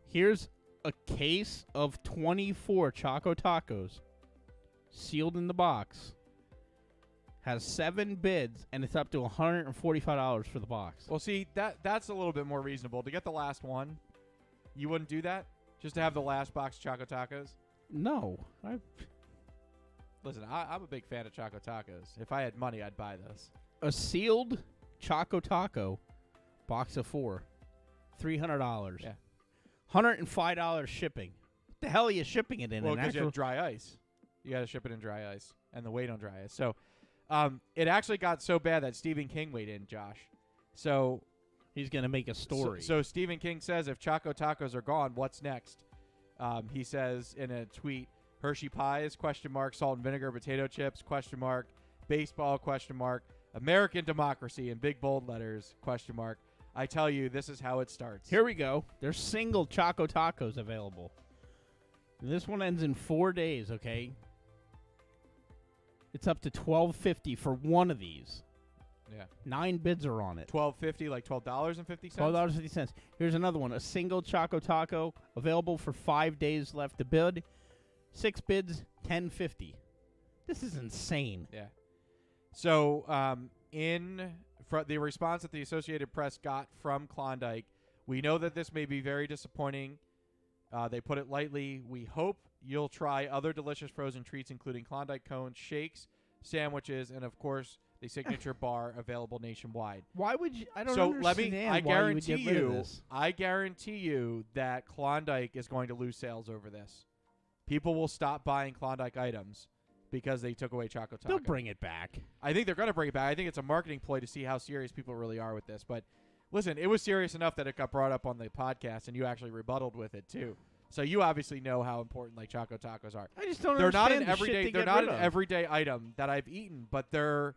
Here's a case of 24 Choco Tacos sealed in the box. Has 7 bids, and it's up to $145 for the box. Well, see, that's a little bit more reasonable. To get the last one, you wouldn't do that? Just to have the last box of Choco Tacos? No. Listen, I'm a big fan of Choco Tacos. If I had money, I'd buy this. A sealed Choco Taco box of 4, $300. Yeah. $105 shipping. What the hell are you shipping it in? Well, an because you actual have dry ice. You got to ship it in dry ice and the weight on dry ice. So it actually got so bad that Stephen King weighed in, Josh. So he's going to make a story. So Stephen King says, if Choco Tacos are gone, what's next? He says in a tweet, Hershey pies, ? Salt and vinegar, potato chips, ? Baseball, ? American democracy in big bold letters, ? I tell you, this is how it starts. Here we go. There's single Choco Tacos available. This one ends in 4 days, okay? It's up to $12.50 for one of these. Yeah. 9 bids are on it. $12.50, like $12.50? $12.50. Here's another one. A single Choco Taco available for 5 days left to bid. 6 bids, $10.50. This is insane. Yeah. So the response that the Associated Press got from Klondike, we know that this may be very disappointing. They put it lightly. We hope you'll try other delicious frozen treats, including Klondike cones, shakes, sandwiches, and, of course, the signature bar available nationwide. Why would you? I don't So understand I why you would get rid of this. I guarantee you that Klondike is going to lose sales over this. People will stop buying Klondike items because they took away Choco Taco. They'll bring it back. I think they're going to bring it back. I think it's a marketing ploy to see how serious people really are with this. But listen, it was serious enough that it got brought up on the podcast, and you actually rebutted with it too. So you obviously know how important like Choco Tacos are. I just don't They're not understand an the shit everyday. they They're get not rid an of. everyday item that I've eaten, but they're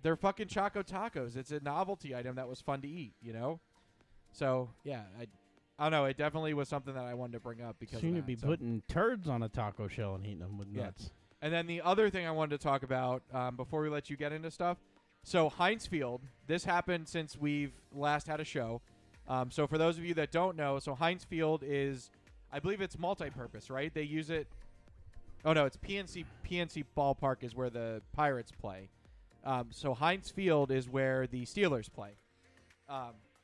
fucking Choco Tacos. It's a novelty item that was fun to eat. You know. So yeah, I don't know. It definitely was something that I wanted to bring up because Seem of to that. be So- putting turds on a taco shell and eating them with Yeah. nuts. And then the other thing I wanted to talk about before we let you get into stuff. So Heinz Field, this happened since we've last had a show. So for those of you that don't know, so Heinz Field is, I believe it's multi-purpose, right? They use it. Oh no, it's PNC Ballpark is where the Pirates play. So Heinz Field is where the Steelers play.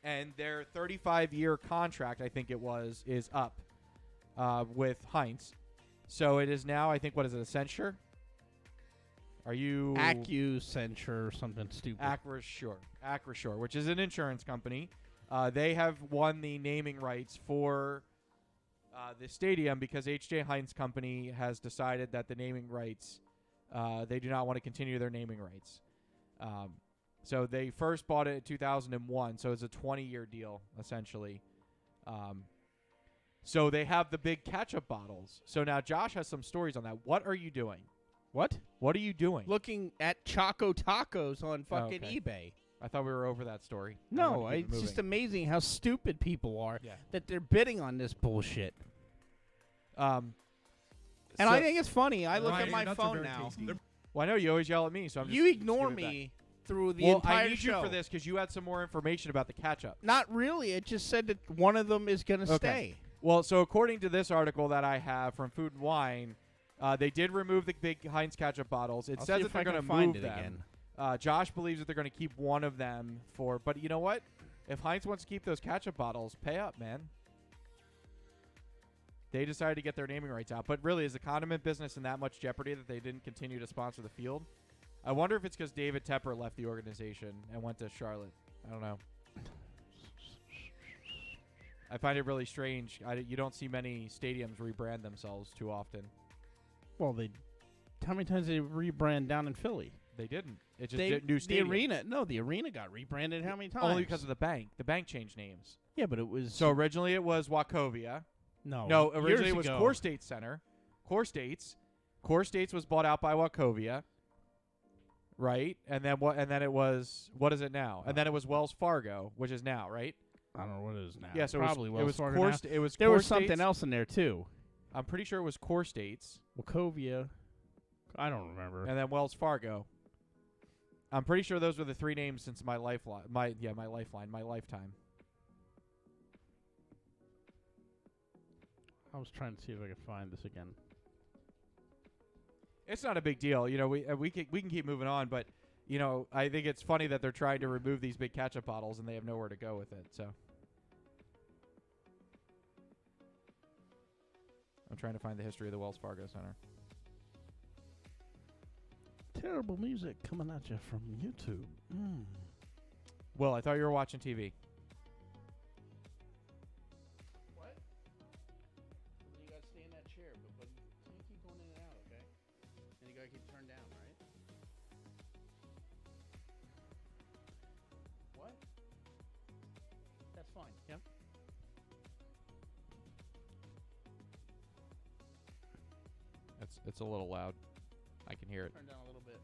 And their 35-year contract, I think it was, is up with Heinz. So it is now, I think, what is it, a censure? Are you... Accu-censure or something stupid. Acrisure, which is an insurance company. They have won the naming rights for the stadium because H.J. Heinz Company has decided that the naming rights, they do not want to continue their naming rights. So they first bought it in 2001, so it's a 20-year deal, essentially. So they have the big ketchup bottles. So now Josh has some stories on that. What are you doing? What? What are you doing? Looking at Choco Tacos on fucking okay. eBay. I thought we were over that story. I No, wanted to keep it it's just moving. amazing how stupid people are Yeah. that they're bidding on this bullshit. And So- I think it's funny. I look Ryan, at my your nuts are phone very now. tasty. Well, I know you always yell at me, so I'm just You ignore just give it back. me through the Well, entire I need show. you for this because you had some more information about the ketchup. Not really. It just said that one of them is going to Okay. stay. Well, so according to this article that I have from Food and Wine, they did remove the big Heinz ketchup bottles. It I'll says see that if they're I going can to find move it them. again. Josh believes that they're going to keep one of them for. But you know what? If Heinz wants to keep those ketchup bottles, pay up, man. They decided to get their naming rights out. But really, is the condiment business in that much jeopardy that they didn't continue to sponsor the field? I wonder if it's because David Tepper left the organization and went to Charlotte. I don't know. I find it really strange. You don't see many stadiums rebrand themselves too often. Well, how many times did they rebrand down in Philly? They didn't. It just did new The stadium. arena. No, the arena got rebranded how many times? Only because of the bank. The bank changed names. Yeah, but it was... So originally it was Wachovia. No, Originally years it was ago. Core State Center. Core States was bought out by Wachovia. Right? And then what? And then it was, what is it now? And then it was Wells Fargo, which is now, right? I don't know what it is now. Yeah, so Probably it Wells was Fargo Core now. it was There Core was something States. else in there, too. I'm pretty sure it was Core States. Wachovia. I don't remember. And then Wells Fargo. I'm pretty sure those were the 3 names since my lifeline. My lifetime. I was trying to see if I could find this again. It's not a big deal. You know, we can keep moving on, but you know, I think it's funny that they're trying to remove these big ketchup bottles and they have nowhere to go with it. So I'm trying to find the history of the Wells Fargo Center. Terrible music coming at you from YouTube. Well, I thought you were watching TV. What? You gotta stay in that chair, but you keep going in and out, okay? And you gotta keep turned down, right? What? That's fine. Yep. It's a little loud. I can hear it. Turn down a little bit.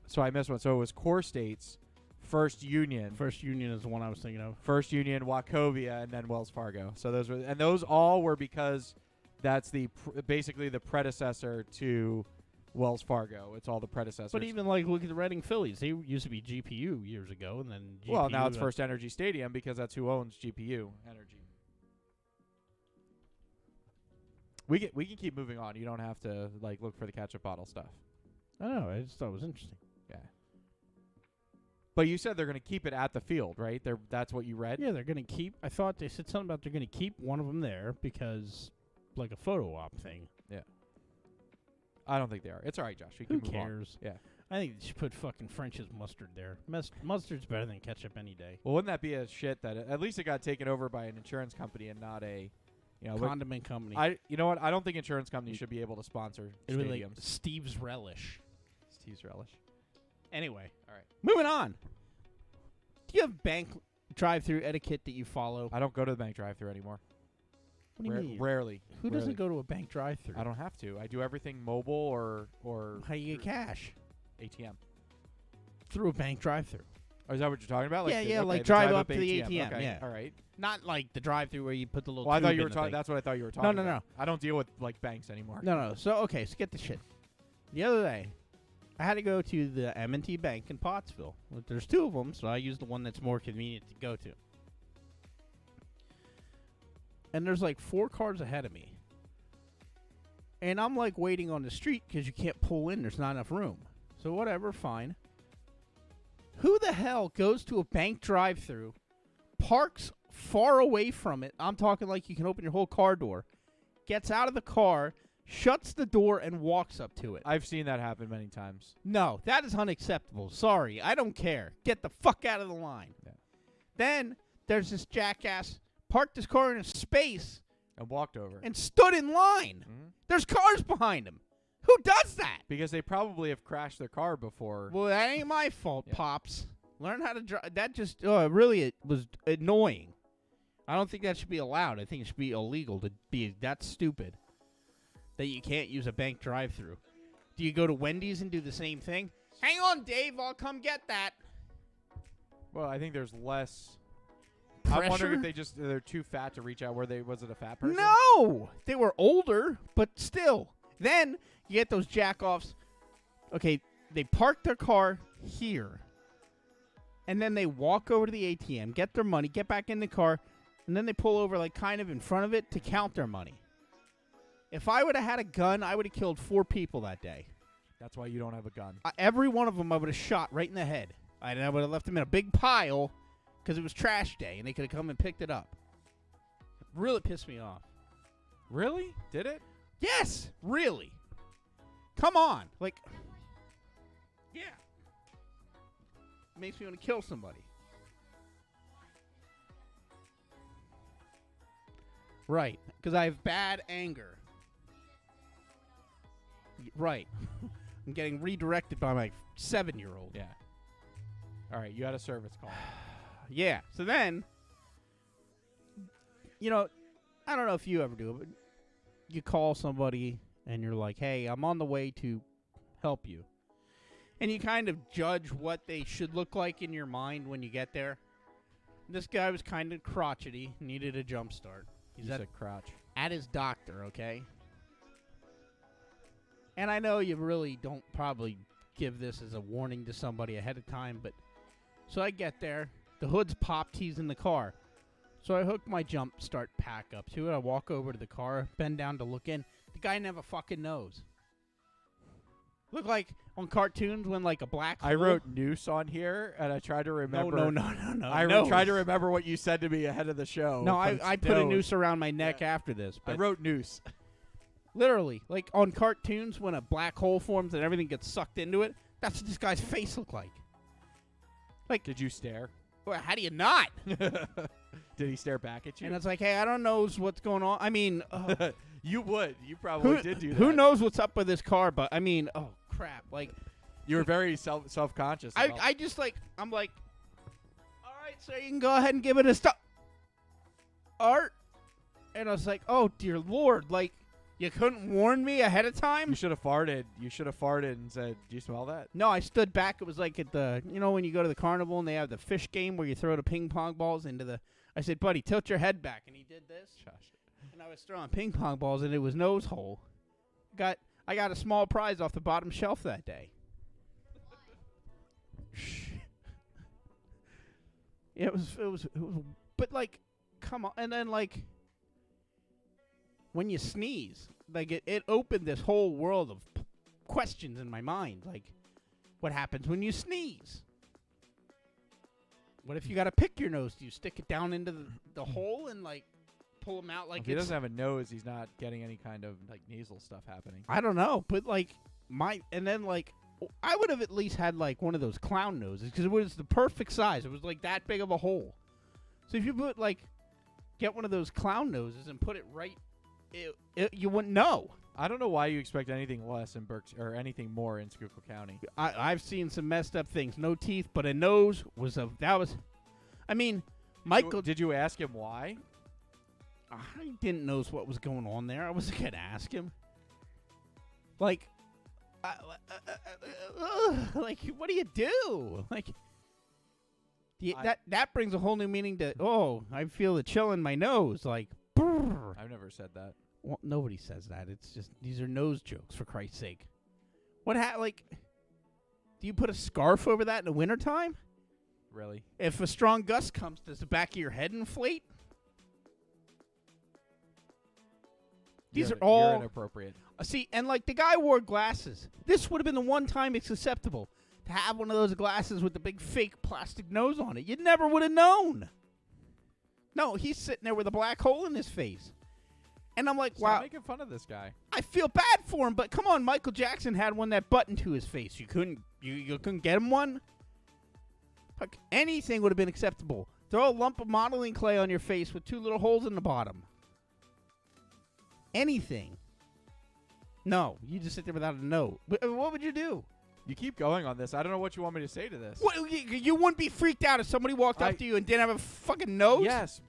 So I missed one. So it was Core States, First Union, First Union is the one I was thinking of. First Union, Wachovia, and then Wells Fargo. So those all were because that's basically the predecessor to Wells Fargo. It's all the predecessors. But even like look at the Reading Phillies. They used to be GPU years ago, and then GPU. Well, now it's First Energy Stadium because that's who owns GPU Energy. We can keep moving on. You don't have to like look for the ketchup bottle stuff. I don't know. I just thought it was interesting. Yeah. But you said they're going to keep it at the field, right? That's what you read? Yeah, they're going to keep. I thought they said something about they're going to keep one of them there because, like a photo op thing. Yeah. I don't think they are. It's all right, Josh. We Who can move on. cares? Yeah. I think they should put fucking French's mustard there. Mustard's better than ketchup any day. Well, wouldn't that be a shit that at least it got taken over by an insurance company and not a, condiment company. You know what? I don't think insurance companies should be able to sponsor It would stadiums. be like Steve's Relish. Steve's Relish. Anyway, All right. moving on. Do you have bank drive-through etiquette that you follow? I don't go to the bank drive-thru anymore. What do you mean? Rarely. Who Rarely. doesn't go to a bank drive-through? I don't have to. I do everything mobile or How do you get cash? ATM. Through a bank drive-through. Oh, is that what you're talking about? Yeah, Like yeah, okay, like the drive up to the ATM, Okay. yeah. All right. Not like the drive-through where you put the little Well, I thought tube you in were the talking. thing. That's what I thought you were talking. No. about. I don't deal with like banks anymore. No. So, okay, so get the shit. The other day, I had to go to the M&T Bank in Pottsville. There's 2 of them, so I use the one that's more convenient to go to. And there's like 4 cars ahead of me. And I'm like waiting on the street because you can't pull in. There's not enough room. So whatever, fine. Who the hell goes to a bank drive-thru, parks far away from it? I'm talking like you can open your whole car door. Gets out of the car, shuts the door, and walks up to it. I've seen that happen many times. No, that is unacceptable. Sorry, I don't care. Get the fuck out of the line. Yeah. Then there's this jackass parked his car in a space And walked over. and stood in line. Mhm. There's cars behind him. Who does that? Because they probably have crashed their car before. Well, that ain't my fault, Yeah. Pops. Learn how to drive. That just really it was annoying. I don't think that should be allowed. I think it should be illegal to be that stupid that you can't use a bank drive-thru. Do you go to Wendy's and do the same thing? Hang on, Dave. I'll come get that. Well, I think there's less. Pressure? I'm wondering if they're too fat to reach out. Was it a fat person? No, they were older, but still. Then you get those jack-offs. Okay, they park their car here, and then they walk over to the ATM, get their money, get back in the car, and then they pull over like kind of in front of it to count their money. If I would have had a gun, I would have killed 4 people that day. That's why you don't have a gun. Every one of them I would have shot right in the head. I would have left them in a big pile because it was trash day, and they could have come and picked it up. It really pissed me off. Really? Did it? Yes, really. Come on. Like, yeah. Makes me want to kill somebody. Right, because I have bad anger. Right. I'm getting redirected by my 7-year-old. Yeah. All right, you had a service call. Yeah. So then, I don't know if you ever do it, but you call somebody and you're like, hey, I'm on the way to help you. And you kind of judge what they should look like in your mind when you get there. This guy was kind of crotchety, needed a jump start. He's You said crotch. at his doctor, okay? And I know you really don't probably give this as a warning to somebody ahead of time, but so I get there. The hood's popped. He's in the car. So I hook my jump start pack up to it. I walk over to the car, bend down to look in. The guy never fucking knows. Look like on cartoons when like a black I wrote noose on here, and I tried to remember. No. I tried to remember what you said to me ahead of the show. No, but I put a noose around my neck after this. I But wrote noose. literally, like on cartoons when a black hole forms and everything gets sucked into it, that's what this guy's face looked like. Did you stare? Well, how do you not? Did he stare back at you? And it's like, hey, I don't know what's going on. I mean, you would. You probably did do that. Who knows what's up with this car? But I mean, oh crap! Like, You were very self-conscious. I just like, I'm like, all right, so you can go ahead and give it a stop. Art, and I was like, oh dear Lord, like, you couldn't warn me ahead of time. You should have farted. You should have farted and said, "Do you smell that?" No, I stood back. It was like at the, when you go to the carnival and they have the fish game where you throw the ping pong balls into the. I said, buddy, tilt your head back, and he did this. And I was throwing ping pong balls, and it was nose hole. I got a small prize off the bottom shelf that day. It was, but like, come on, and then like, when you sneeze, like it opened this whole world of questions in my mind, like, what happens when you sneeze? What if you got to pick your nose? Do you stick it down into the hole and like pull them out like If he doesn't have a nose, he's not getting any kind of like nasal stuff happening. I don't know, but like and then like I would have at least had like one of those clown noses because it was the perfect size. It was like that big of a hole. So if you get one of those clown noses and put it right, you wouldn't know. I don't know why you expect anything less in Berks or anything more in Schuylkill County. I've seen some messed up things. No teeth, but a nose was I mean, Michael. Did you ask him why? I didn't know what was going on there. I wasn't gonna ask him. Like, like, what do you do? Like, that brings a whole new meaning to. Oh, I feel the chill in my nose. Like, brrr. I've never said that. Well, nobody says that. It's just these are nose jokes, for Christ's sake. What like? Do you put a scarf over that in the wintertime? Really? If a strong gust comes, does the back of your head inflate? These are all you're inappropriate. See, and like the guy wore glasses. This would have been the one time it's acceptable to have one of those glasses with the big fake plastic nose on it. You never would have known. No, he's sitting there with a black hole in his face. And I'm like, wow. Stop making fun of this guy. I feel bad for him, but come on, Michael Jackson had one that buttoned to his face. You couldn't get him one? Fuck, anything would have been acceptable. Throw a lump of modeling clay on your face with 2 little holes in the bottom. Anything. No, you just sit there without a note. What would you do? You keep going on this. I don't know what you want me to say to this. What, you wouldn't be freaked out if somebody walked up to you and didn't have a fucking nose? Yes,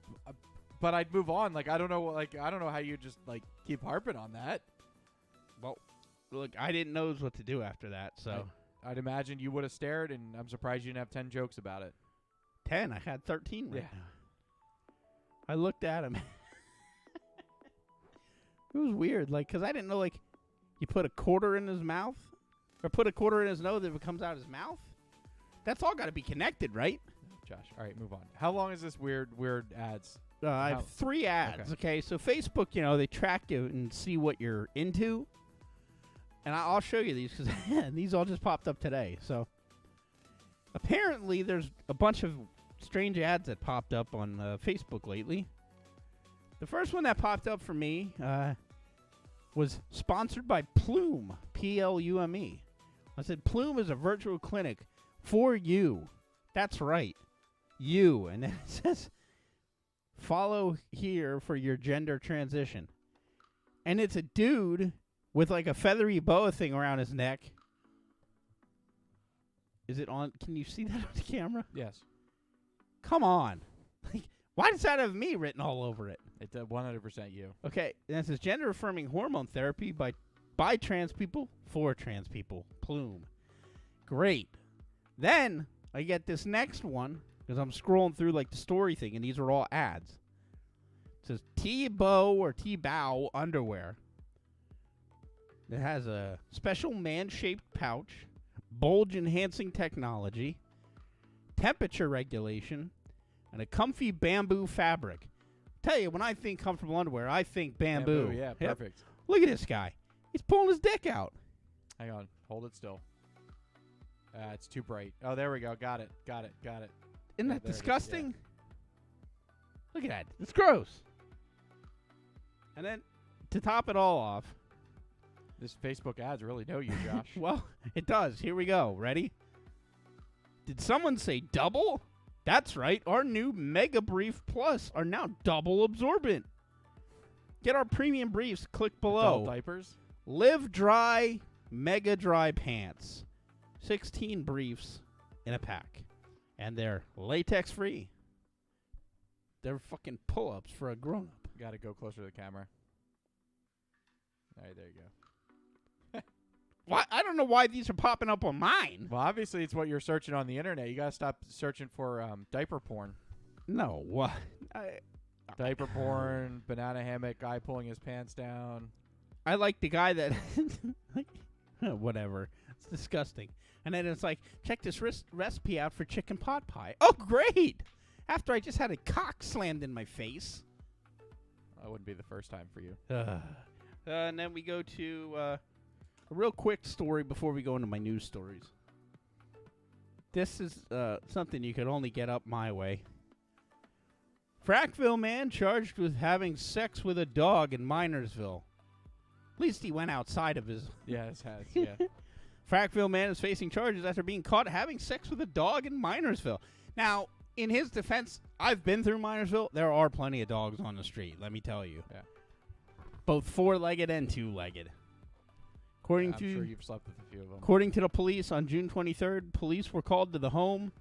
but I'd move on. Like I don't know how you just like keep harping on that. Well, look, I didn't know what to do after that, so I'd imagine you would have stared, and I'm surprised you didn't have 10 jokes about it. 10? I had 13 right Yeah. now. I looked at him. It was weird, like, because I didn't know, like, you put a quarter in his mouth, or put a quarter in his nose if it comes out his mouth. That's all got to be connected, right? Josh, all right, move on. How long is this weird ads? I have 3 ads. Okay, so Facebook, they track you and see what you're into. And I'll show you these because these all just popped up today. So apparently there's a bunch of strange ads that popped up on Facebook lately. The first one that popped up for me was sponsored by Plume, Plume. I said, Plume is a virtual clinic for you. That's right, you. And then it says, follow here for your gender transition. And it's a dude with like a feathery boa thing around his neck. Is it on? Can you see that on the camera? Yes. Come on. Why does that have me written all over it? It's 100% you. Okay, and it says gender-affirming hormone therapy by trans people for trans people. Plume. Great. Then I get this next one because I'm scrolling through like the story thing, and these are all ads. It says T-Bow or T-Bow underwear. It has a special man-shaped pouch, bulge-enhancing technology, temperature regulation, and a comfy bamboo fabric. Tell you, when I think comfortable underwear, I think bamboo. Yeah, Yep. perfect. Look at this guy. He's pulling his dick out. Hang on. Hold it still. It's too bright. Oh, there we go. Got it. Isn't Yeah, that there it is, disgusting? Look at that. It's gross. And then, to top it all off, This Facebook ads really know you, Josh. well, it does. Here we go. Ready? Did someone say double? That's right. Our new Mega Brief Plus are now double absorbent. Get our premium briefs. Click below. Adult diapers. Live Dry Mega Dry Pants. 16 briefs in a pack. And they're latex free. They're fucking pull-ups for a grown-up. Got to go closer to the camera. All right, there you go. Why? I don't know why these are popping up on mine. Well, obviously, it's what you're searching on the internet. You got to stop searching for diaper porn. No, what? Diaper porn, banana hammock, guy pulling his pants down. I like the guy that, whatever. It's disgusting. And then it's like, check this recipe out for chicken pot pie. Oh, great! After I just had a cock slammed in my face. That wouldn't be the first time for you. And then we go to a real quick story before we go into my news stories. This is something you could only get up my way. Frackville man charged with having sex with a dog in Minersville. At least he went outside of his... Yeah, it has, yeah. Frackville man is facing charges after being caught having sex with a dog in Minersville. Now, in his defense, I've been through Minersville. There are plenty of dogs on the street, let me tell you. Yeah. Both four-legged and two-legged. I'm sure you've slept with a few of them. According to the police, on June 23rd, police were called to the home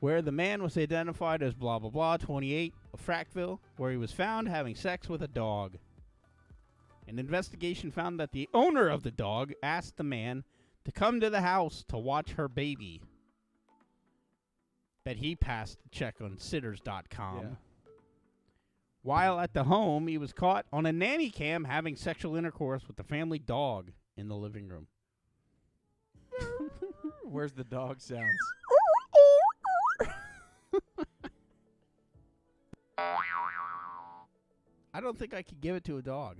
where the man was identified as blah, blah, blah, 28 of Frackville, where he was found having sex with a dog. An investigation found that the owner of the dog asked the man to come to the house to watch her baby. But he passed the check on sitters.com. Yeah. While at the home, he was caught on a nanny cam having sexual intercourse with the family dog in the living room. Where's the dog sounds? I don't think I could give it to a dog.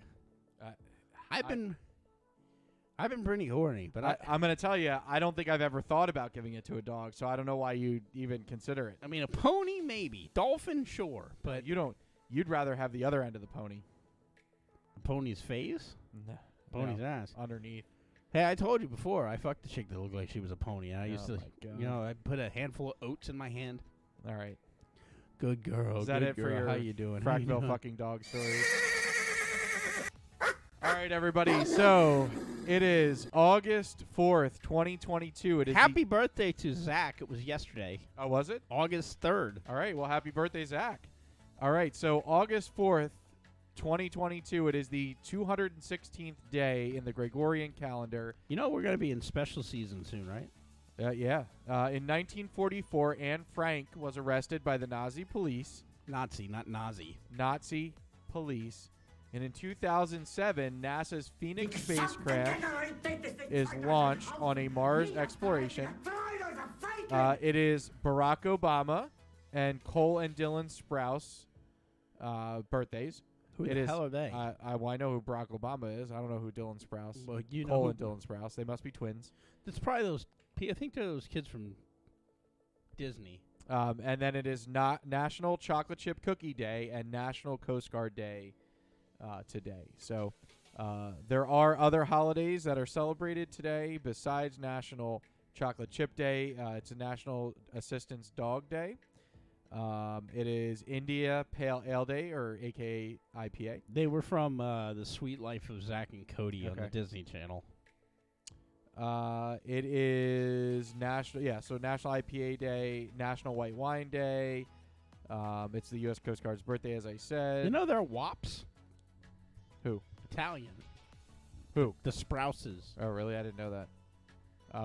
I've been pretty horny, but I'm going to tell you, I don't think I've ever thought about giving it to a dog, so I don't know why you'd even consider it. I mean, a pony maybe, dolphin sure, but You'd rather have the other end of the pony. a pony's face, pony's ass. Underneath. Hey, I told you before, I fucked a chick that looked like she was a pony, and I used Oh to, my God. I put a handful of oats in my hand. All right. Good girl. Is that good it for girl. your How you doing? How you Frackville doing? fucking dog stories? All right, everybody. So it is August 4th, 2022. It is Happy birthday to Zach. It was yesterday, Oh, was it? August 3rd. All right. Well, happy birthday, Zach. All right. So August 4th, 2022. It is the 216th day in the Gregorian calendar. You know we're going to be in special season soon, right? Yeah. In 1944, Anne Frank was arrested by the Nazi police. Nazi, not Nazi. Nazi police. And in 2007, NASA's Phoenix spacecraft is launched on a Mars exploration. It is Barack Obama and Cole and Dylan Sprouse birthdays. Who It the is, hell are they? I know who Barack Obama is. I don't know who Dylan Sprouse. Well, you know Cole who- and Dylan Sprouse. They must be twins. It's probably those. I think they're those kids from Disney. And then it is not National Chocolate Chip Cookie Day and National Coast Guard Day today. So there are other holidays that are celebrated today besides National Chocolate Chip Day. It's a National Assistance Dog Day. It is India Pale Ale Day, or AKA IPA. They were from The Sweet Life of Zach and Cody on the Okay. Disney Channel. It is National IPA Day, National White Wine Day. It's the U.S. Coast Guard's birthday, as I said. You know they're WAPs? Who? Italian. Who? The Sprouses. Oh, really? I didn't know that.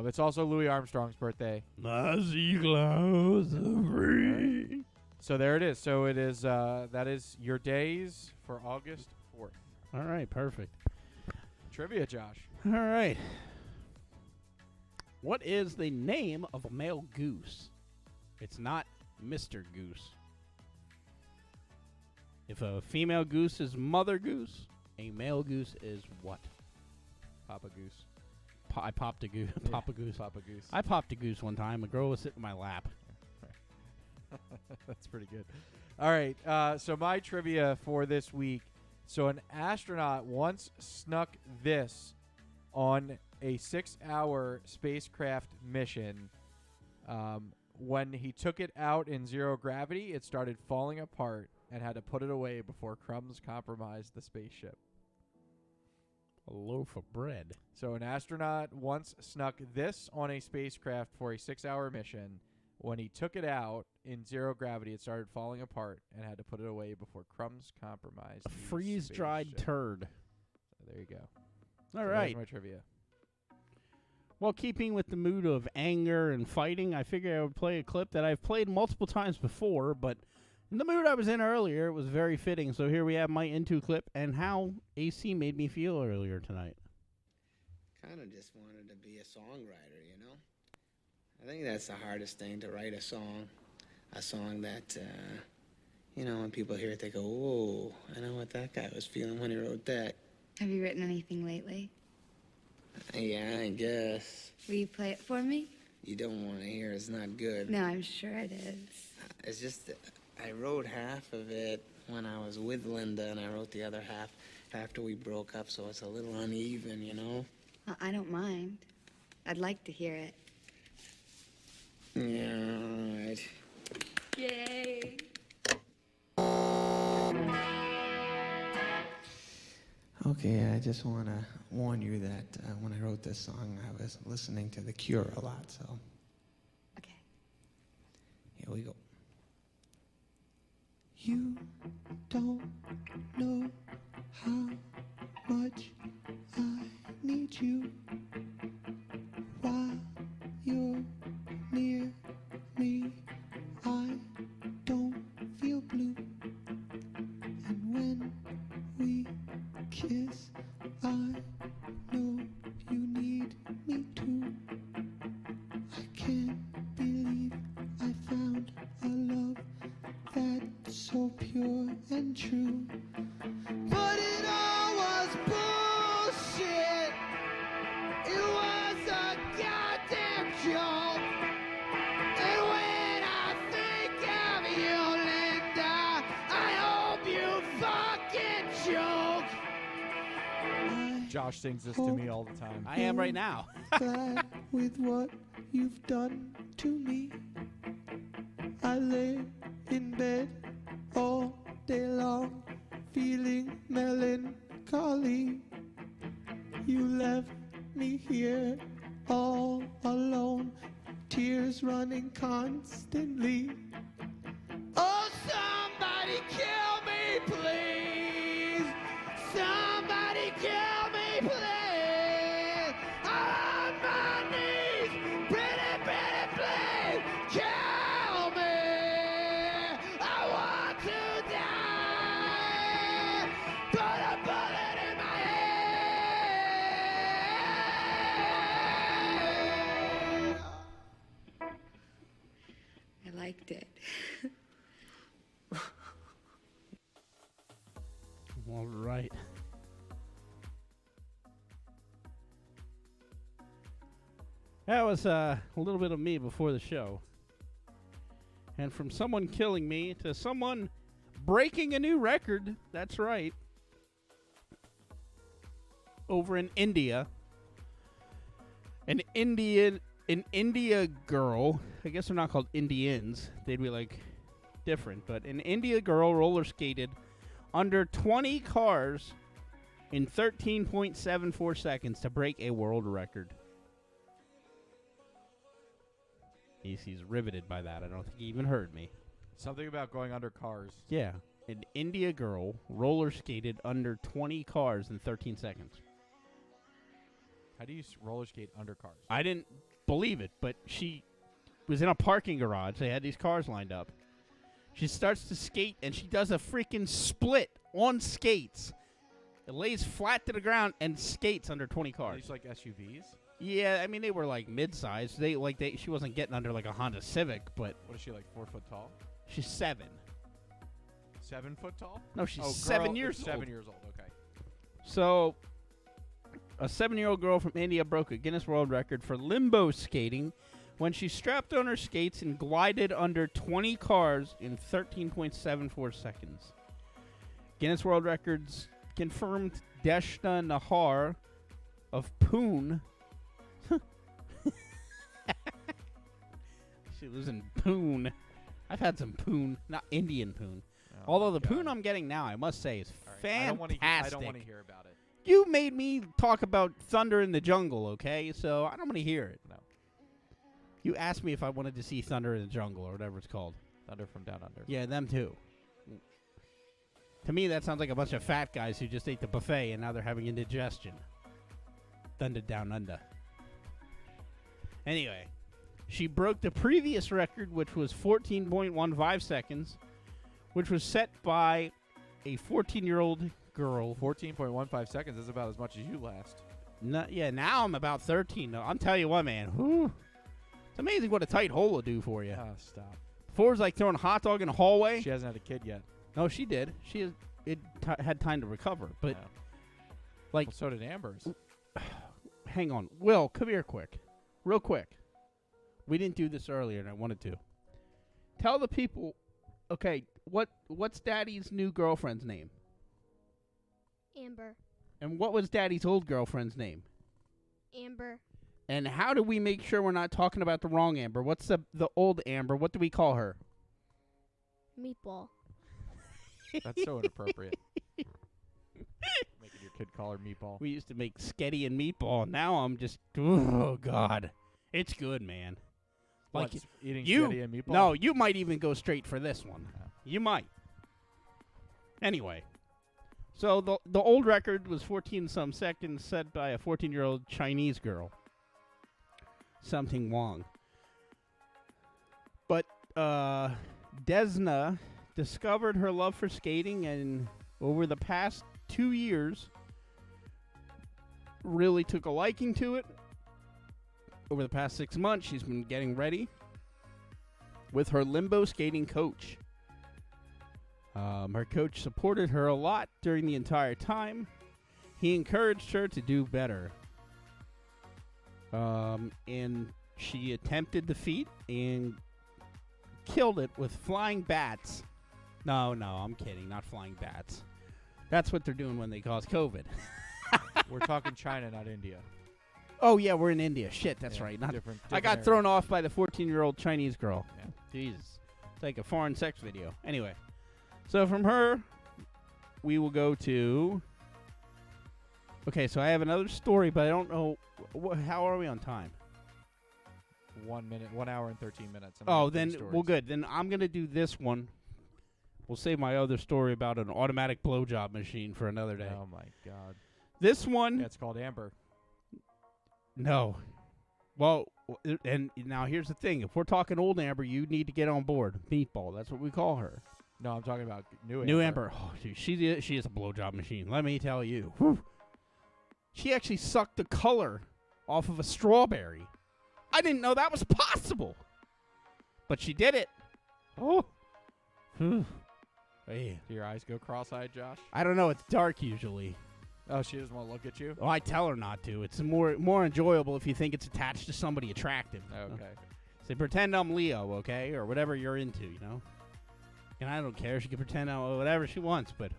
It's also Louis Armstrong's birthday. Nazi clothes are free. So there it is. So it is. That is your days for August 4th. All right, perfect. Trivia, Josh. All right. What is the name of a male goose? It's not Mr. Goose. If a female goose is Mother Goose, a male goose is what? Papa Goose. I popped a goose. Yeah, Papa Goose. Papa Goose. I popped a goose one time. A girl was sitting in my lap. That's pretty good. All right. So my trivia for this week. So an astronaut once snuck this on a 6-hour spacecraft mission. When he took it out in zero gravity, it started falling apart and had to put it away before crumbs compromised the spaceship. A loaf of bread. So an astronaut once snuck this on a spacecraft for a 6-hour mission. When he took it out in zero gravity, it started falling apart and had to put it away before crumbs compromised A the freeze-dried spaceship. turd. So there you go. All So right. there's my trivia. Well, keeping with the mood of anger and fighting, I figured I would play a clip that I've played multiple times before, but in the mood I was in earlier, it was very fitting. So here we have my Into clip and how AC made me feel earlier tonight. Kind of just wanted to be a songwriter, you know? I think that's the hardest thing, to write a song that, you know, when people hear it, they go, whoa, I know what that guy was feeling when he wrote that. Have you written anything lately? Yeah, I guess. Will you play it for me? You don't want to hear it's not good. No, I'm sure it is. It's just that I wrote half of it when I was with Linda, and I wrote the other half after we broke up, so it's a little uneven, you know? I don't mind. I'd like to hear it. Yeah, all right. Yay! Okay, I just want to warn you that when I wrote this song, I was listening to The Cure a lot, so Okay. here we go. You don't know how much I need you while you're near me. I don't feel blue, and when we kiss, I know you need me too. I can't believe I found a love that's so pure and true. But it all was bullshit. It was a goddamn joke. And when I think of you, Linda, I hope you fucking choke. Josh sings this to me all the time. I am right now. Glad with what you've done to me. I lay in bed all day long, feeling melancholy. You left me here all alone, tears running constantly. Oh, somebody kill me, please. Somebody kill me, please. I'm on my knees. Pretty, pretty, please. Kill me. I want to die. Put a bullet in my head. I liked it. All right. That was a little bit of me before the show. And from someone killing me to someone breaking a new record. That's right. Over in India. An India girl. I guess they're not called Indians. They'd be like different. But an India girl roller skated under 20 cars in 13.74 seconds to break a world record. He's riveted by that. I don't think he even heard me. Something about going under cars. Yeah. An India girl roller skated under 20 cars in 13 seconds. How do you roller skate under cars? I didn't believe it, but she was in a parking garage. They had these cars lined up. She starts to skate, and she does a freaking split on skates It lays flat to the ground and skates under 20 Are cars. these like SUVs? Yeah, I mean they were like mid-sized. She wasn't getting under like a Honda Civic, but What is she, like 4 foot tall? she's 7. 7 foot tall? No, she's Oh, 7 girl, years old. 7 years old. Okay. So, a 7-year-old girl from India broke a Guinness World Record for limbo skating when she strapped on her skates and glided under 20 cars in 13.74 seconds. Guinness World Records confirmed Deshna Nahar of Pune. She lives in Pune. I've had some Pune, not Indian Pune. Oh Although my the Pune God. I'm getting now, I must say, is All right. fantastic. I don't want to hear about it. You made me talk about Thunder in the Jungle, okay? So I don't want to hear it. No. You asked me if I wanted to see Thunder in the Jungle or whatever it's called. Thunder from Down Under. Yeah, them too. To me, that sounds like a bunch of fat guys who just ate the buffet and now they're having indigestion. Thunder Down Under. Anyway, she broke the previous record, which was 14.15 seconds, which was set by a 14-year-old girl. 14.15 seconds is about as much as you last. Now I'm about 13. Though. I'm telling you what, man. Whew. It's amazing what a tight hole will do for you. Oh, stop. Before it was like throwing a hot dog in a hallway. She hasn't had a kid yet. No, she did. Had time to recover. But, No. like, Well, so did Amber's. hang on. Will, come here quick. Real quick. We didn't do this earlier, and I wanted to. Tell the people, okay, what's Daddy's new girlfriend's name? Amber. And what was Daddy's old girlfriend's name? Amber. And how do we make sure we're not talking about the wrong Amber? What's the old Amber? What do we call her? Meatball. That's so inappropriate. Making your kid call her Meatball. We used to make Sketty and Meatball. Now I'm just, oh, God. It's good, man. Like What, eating you, spaghetti and meatball? no, you might even go straight for this one. Yeah. You might. Anyway, so the old record was 14-some seconds set by a 14-year-old Chinese girl. Something Wong. But Desna discovered her love for skating and over the past 2 years really took a liking to it. Over the past 6 months, she's been getting ready with her limbo skating coach. Her coach supported her a lot during the entire time. He encouraged her to do better. And she attempted the feat and killed it with flying bats. No, I'm kidding. Not flying bats. That's what they're doing when they cause COVID. We're talking China, not India. Oh, yeah, we're in India. Shit, that's Yeah, right. Not different I got area. thrown off by the 14-year-old Chinese girl. Yeah. Jesus. It's like a foreign sex video. Anyway. So from her, we will go to... Okay, so I have another story, but I don't know... how are we on time? 1 minute, 1 hour and 13 minutes. and Oh, like three then, stories. well, good. Then I'm going to do this one. We'll save my other story about an automatic blowjob machine for another day. Oh my God. This one... Yeah, it's called Amber. No. Well, and now here's the thing. If we're talking old Amber, you need to get on board. Meatball. That's what we call her. No, I'm talking about new Amber. New Amber. Oh, dude, she is a blowjob machine. Let me tell you. Whew. She actually sucked the color off of a strawberry. I didn't know that was possible. But she did it. Oh. Whew. Hey. Do your eyes go cross-eyed, Josh? I don't know. It's dark usually. Oh, she doesn't want to look at you? Oh, I tell her not to. It's more enjoyable if you think it's attached to somebody attractive. Okay. So pretend I'm Leo, okay? Or whatever you're into, you know? And I don't care. She can pretend I'm whatever she wants, but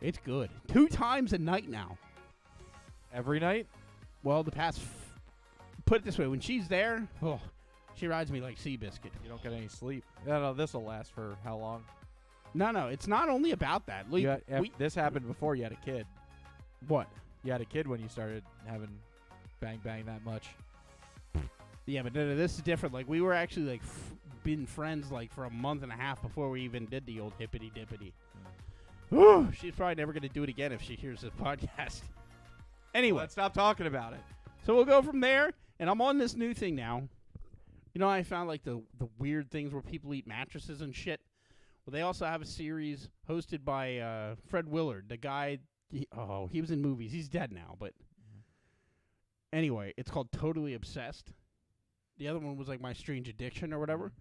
it's good. 2 times a night now. Every night? Well, the past... put it this way. When she's there, she rides me like Seabiscuit. You don't get any sleep. No, this will last for how long? No, it's not only about that. This happened before you had a kid. What? You had a kid when you started having bang that much. Yeah, but this is different. Like, we were actually, like, been friends, like, for a month and a half before we even did the old hippity-dippity. She's probably never going to do it again if she hears this podcast. Anyway. Let's stop talking about it. So we'll go from there, and I'm on this new thing now. You know, I found, like, the weird things where people eat mattresses and shit. Well, they also have a series hosted by Fred Willard, the guy. He was in movies. He's dead now, but anyway, it's called Totally Obsessed. The other one was like My Strange Addiction or whatever.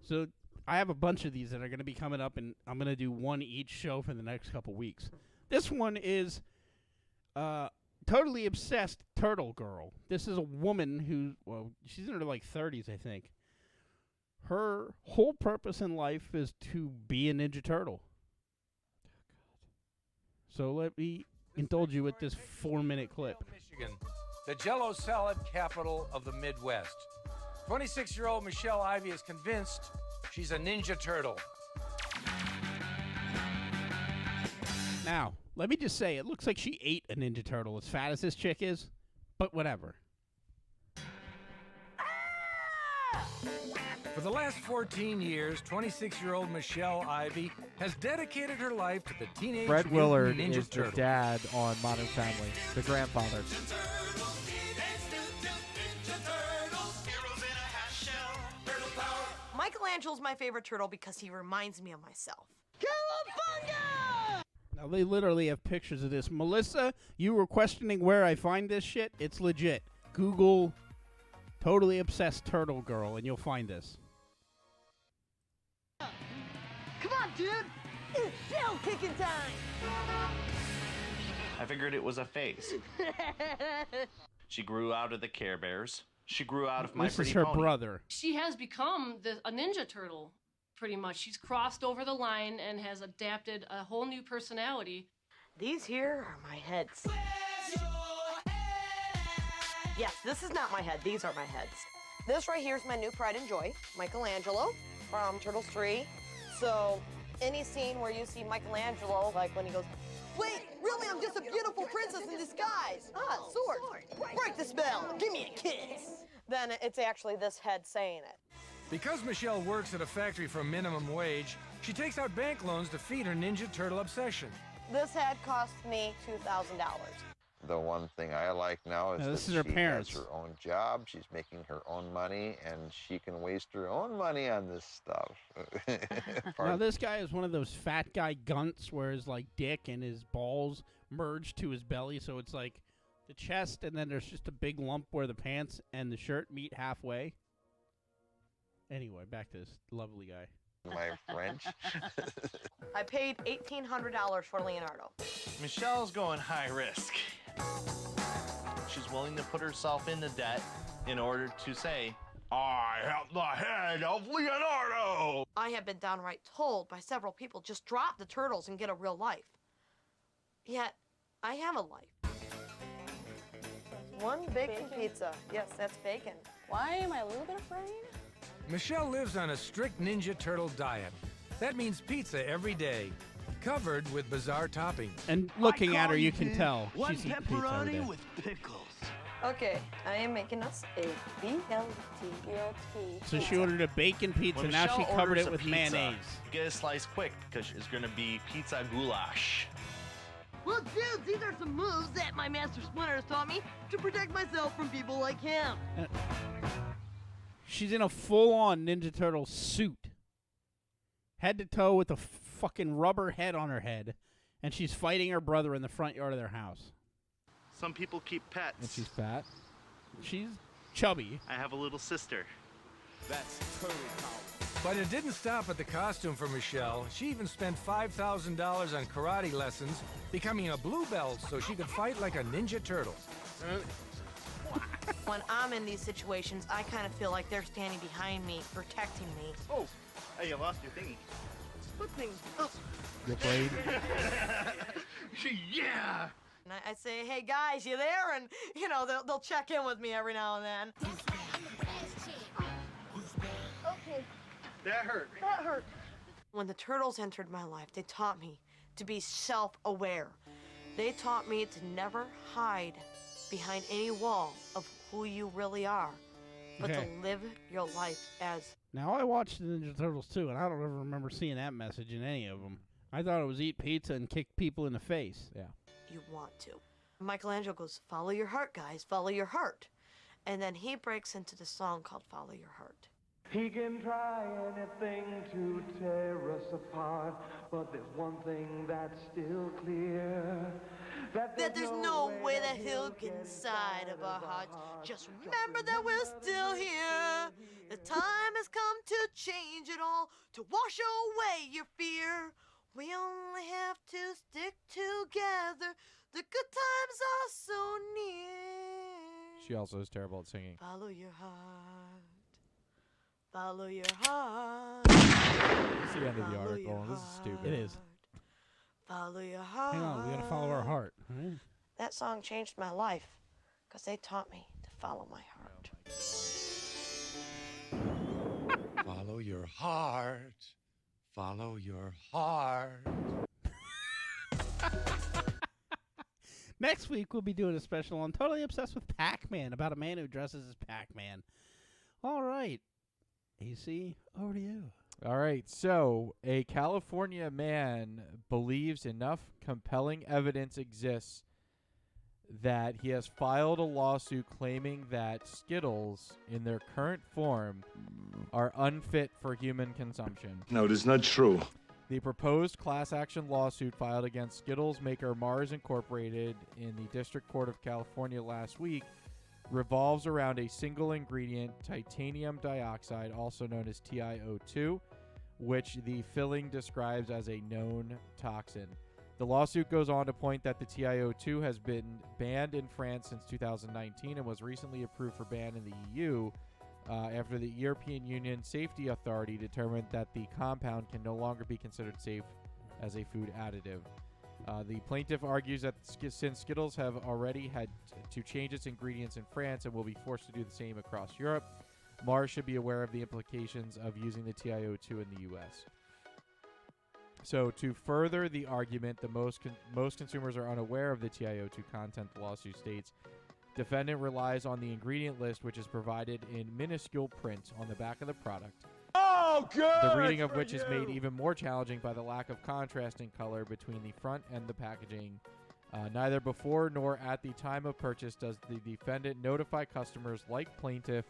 So I have a bunch of these that are going to be coming up, and I'm going to do one each show for the next couple weeks. This one is Totally Obsessed Turtle Girl. This is a woman who, she's in her like 30s, I think. Her whole purpose in life is to be a Ninja Turtle. So let me indulge you with this 4-minute clip. Michigan, the Jell-O salad capital of the Midwest. 26-year-old Michelle Ivy is convinced she's a Ninja Turtle. Now, let me just say, it looks like she ate a Ninja Turtle as fat as this chick is, but whatever. For the last 14 years, 26-year-old Michelle Ivy has dedicated her life to the Teenage Fred Mutant Willard Ninja is Turtle. the dad on Modern Family, the grandfather. Michelangelo's my favorite turtle because he reminds me of myself. Now, they literally have pictures of this. Melissa, you were questioning where I find this shit? It's legit. Google Totally Obsessed Turtle Girl, and you'll find this. Come on, dude! It's shell kicking time! I figured it was a phase. She grew out of the Care Bears. She grew out of My This Pretty is her Pony. brother. She has become a Ninja Turtle, pretty much. She's crossed over the line and has adapted a whole new personality. These here are my heads. Yes, this is not my head. These are my heads. This right here is my new pride and joy, Michelangelo from Turtles 3. So any scene where you see Michelangelo, like when he goes, "Wait, really, I'm just a beautiful princess in disguise. Ah, sword. Break the spell. Give me a kiss." Then it's actually this head saying it. Because Michelle works at a factory for minimum wage, she takes out bank loans to feed her Ninja Turtle obsession. This head cost me $2,000. The one thing I like now is Now, that this is her she parents. has her own job. She's making her own money, and she can waste her own money on this stuff. Now, this guy is one of those fat guy gunts where his like dick and his balls merge to his belly, so it's like the chest, and then there's just a big lump where the pants and the shirt meet halfway. Anyway, back to this lovely guy. My French. I paid $1,800 for Leonardo. Michelle's going high risk. She's willing to put herself into debt in order to say, I have the head of Leonardo. I have been downright told by several people, just drop the turtles and get a real life. Yet, I have a life. One bacon pizza. Yes, that's bacon. Why am I a little bit afraid? Michelle lives on a strict Ninja Turtle diet. That means pizza every day, covered with bizarre toppings. And looking at her, you can tell One she's eating pizza every day. pepperoni with pickles. Okay, I am making us a BLT. So she ordered a bacon pizza. When Now she Michelle covered orders it a with pizza, mayonnaise. Get it sliced quick because it's going to be pizza goulash. Well, dude, these are some moves that my master Splinter has taught me to protect myself from people like him. She's in a full-on Ninja Turtle suit, head to toe, with a fucking rubber head on her head, and she's fighting her brother in the front yard of their house. Some people keep pets. And she's fat. She's chubby. I have a little sister. That's totally powerful. But it didn't stop at the costume for Michelle. She even spent $5,000 on karate lessons, becoming a blue belt so she could fight like a Ninja Turtle. When I'm in these situations, I kind of feel like they're standing behind me, protecting me. Oh, hey, you lost your thingy. What thing? Oh. Your blade. Yeah! And I say, hey guys, you there? And, you know, they'll check in with me every now and then. Okay. That hurt. That hurt. When the turtles entered my life, they taught me to be self-aware. They taught me to never hide behind any wall of who you really are, but Okay. to live your life as... Now, I watched the Ninja Turtles too, and I don't ever remember seeing that message in any of them. I thought it was eat pizza and kick people in the face. Yeah. you want to. Michelangelo goes, follow your heart, guys, follow your heart. And then he breaks into the song called Follow Your Heart. He can try anything to tear us apart, but there's one thing that's still clear. That there's no way that he'll get inside of our hearts. Just remember that we're still here. The time has come to change it all, to wash away your fear. We only have to stick together. The good times are so near. She also is terrible at singing. Follow your heart. Follow your heart. This is the end of the article. This is stupid. It is. Follow your heart. Hang on, we gotta follow our heart. Right? That song changed my life because they taught me to follow my heart. Follow your heart. Follow your heart. Next week, we'll be doing a special on Totally Obsessed with Pac-Man, about a man who dresses as Pac-Man. All right. AC, over to you. All right. So, a California man believes enough compelling evidence exists that he has filed a lawsuit claiming that Skittles, in their current form, are unfit for human consumption. No, it is not true. The proposed class action lawsuit filed against Skittles maker Mars Incorporated in the District Court of California last week revolves around a single ingredient, titanium dioxide, also known as TiO2, which the filling describes as a known toxin. The lawsuit goes on to point that the TiO2 has been banned in France since 2019 and was recently approved for ban in the EU after the European Union Safety Authority determined that the compound can no longer be considered safe as a food additive. The plaintiff argues that since Skittles have already had to change its ingredients in France and will be forced to do the same across Europe, Mars should be aware of the implications of using the TiO2 in the U.S. So, to further the argument, most consumers are unaware of the TiO2 content, the lawsuit states. Defendant relies on the ingredient list, which is provided in minuscule print on the back of the product. Oh, good! The reading of which is made even more challenging by the lack of contrast in color between the front and the packaging. Neither before nor at the time of purchase does the defendant notify customers like plaintiff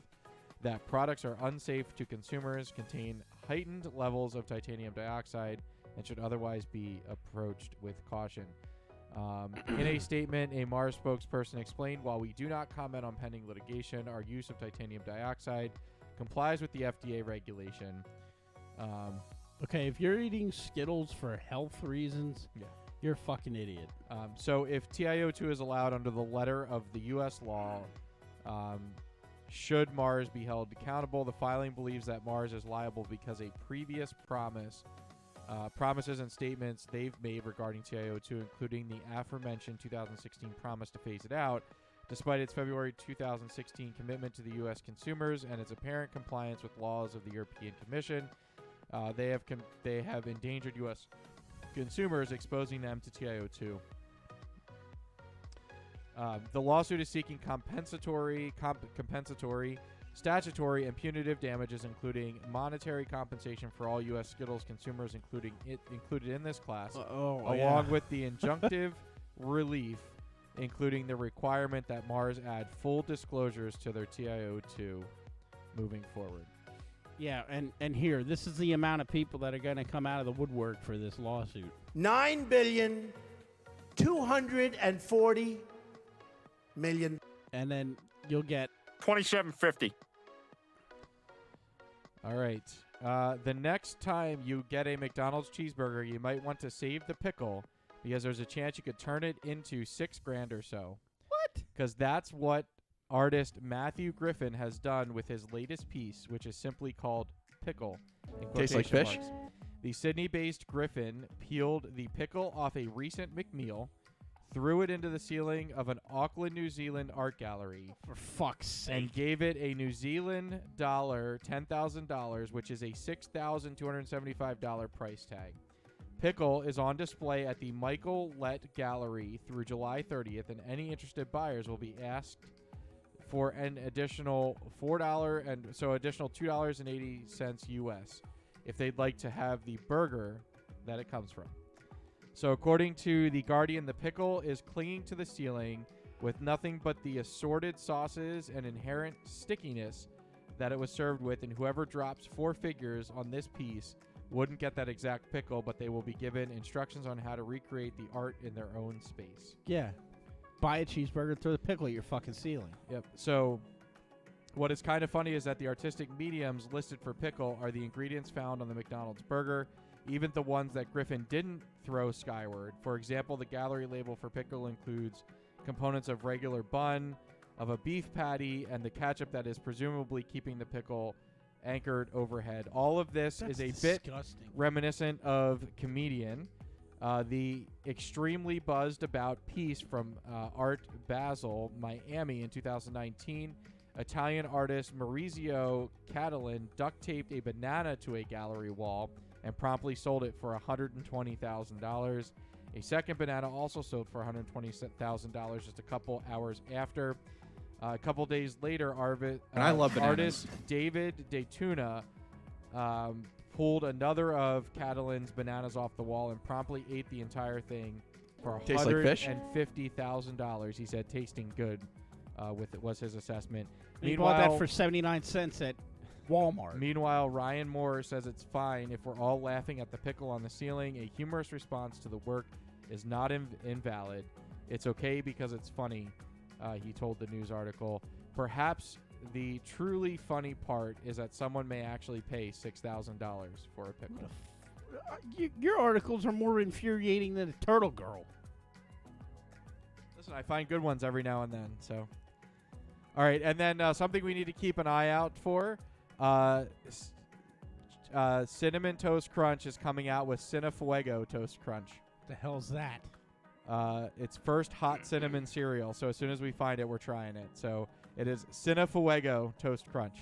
that products are unsafe to consumers, contain heightened levels of titanium dioxide, and should otherwise be approached with caution. In a statement, a Mars spokesperson explained, while we do not comment on pending litigation, our use of titanium dioxide complies with the FDA regulation. Okay, if you're eating Skittles for health reasons, you're a fucking idiot. So if TiO2 is allowed under the letter of the U.S. law, should Mars be held accountable? The filing believes that Mars is liable because a previous promises and statements they've made regarding TiO2, including the aforementioned 2016 promise to phase it out, despite its February 2016 commitment to the U.S. consumers and its apparent compliance with laws of the European Commission. They have endangered U.S. consumers, exposing them to TiO2. The lawsuit is seeking compensatory, statutory, and punitive damages, including monetary compensation for all U.S. Skittles consumers, included in this class, along with the injunctive relief, including the requirement that Mars add full disclosures to their TiO2 moving forward. Yeah, and here, this is the amount of people that are going to come out of the woodwork for this lawsuit. $9,240,000,000. And then you'll get $27.50. All right. The next time you get a McDonald's cheeseburger, you might want to save the pickle because there's a chance you could turn it into $6,000 or so. What? Because that's what artist Matthew Griffin has done with his latest piece, which is simply called Pickle. Tastes like fish? Marks. The Sydney-based Griffin peeled the pickle off a recent McMeal, threw it into the ceiling of an Auckland, New Zealand art gallery. For fuck's sake. And gave it a New Zealand dollar, $10,000, which is a $6,275 price tag. Pickle is on display at the Michael Lett Gallery through July 30th, and any interested buyers will be asked for an additional additional $2.80 US if they'd like to have the burger that it comes from. So according to The Guardian, the pickle is clinging to the ceiling with nothing but the assorted sauces and inherent stickiness that it was served with, and whoever drops 4 figures on this piece wouldn't get that exact pickle, but they will be given instructions on how to recreate the art in their own space. Yeah. Buy a cheeseburger, throw the pickle at your fucking ceiling. Yep. So what is kind of funny is that the artistic mediums listed for pickle are the ingredients found on the McDonald's burger, even the ones that Griffin didn't throw skyward. For example, the gallery label for pickle includes components of regular bun, of a beef patty, and the ketchup that is presumably keeping the pickle anchored overhead. All of this is a bit reminiscent of Comedian. The extremely buzzed about piece from Art Basel, Miami in 2019. Italian artist Maurizio Catalan duct taped a banana to a gallery wall and promptly sold it for $120,000. A second banana also sold for $120,000 just a couple hours after. A couple days later, I love bananas. artist David DeTuna pulled another of Catalan's bananas off the wall and promptly ate the entire thing for Tastes like fish? $150,000. He said tasting good was his assessment. He bought that for 79 cents at Walmart. Meanwhile, Ryan Moore says it's fine if we're all laughing at the pickle on the ceiling. A humorous response to the work is not invalid. It's okay because it's funny, he told the news article. Perhaps the truly funny part is that someone may actually pay $6,000 for a pickle. Your articles are more infuriating than a turtle girl. Listen, I find good ones every now and then. So, all right, and then something we need to keep an eye out for. Cinnamon Toast Crunch is coming out with Cinefuego Toast Crunch. The hell's that? It's first hot cinnamon cereal, so as soon as we find it, we're trying it. So it is Cinefuego Toast Crunch.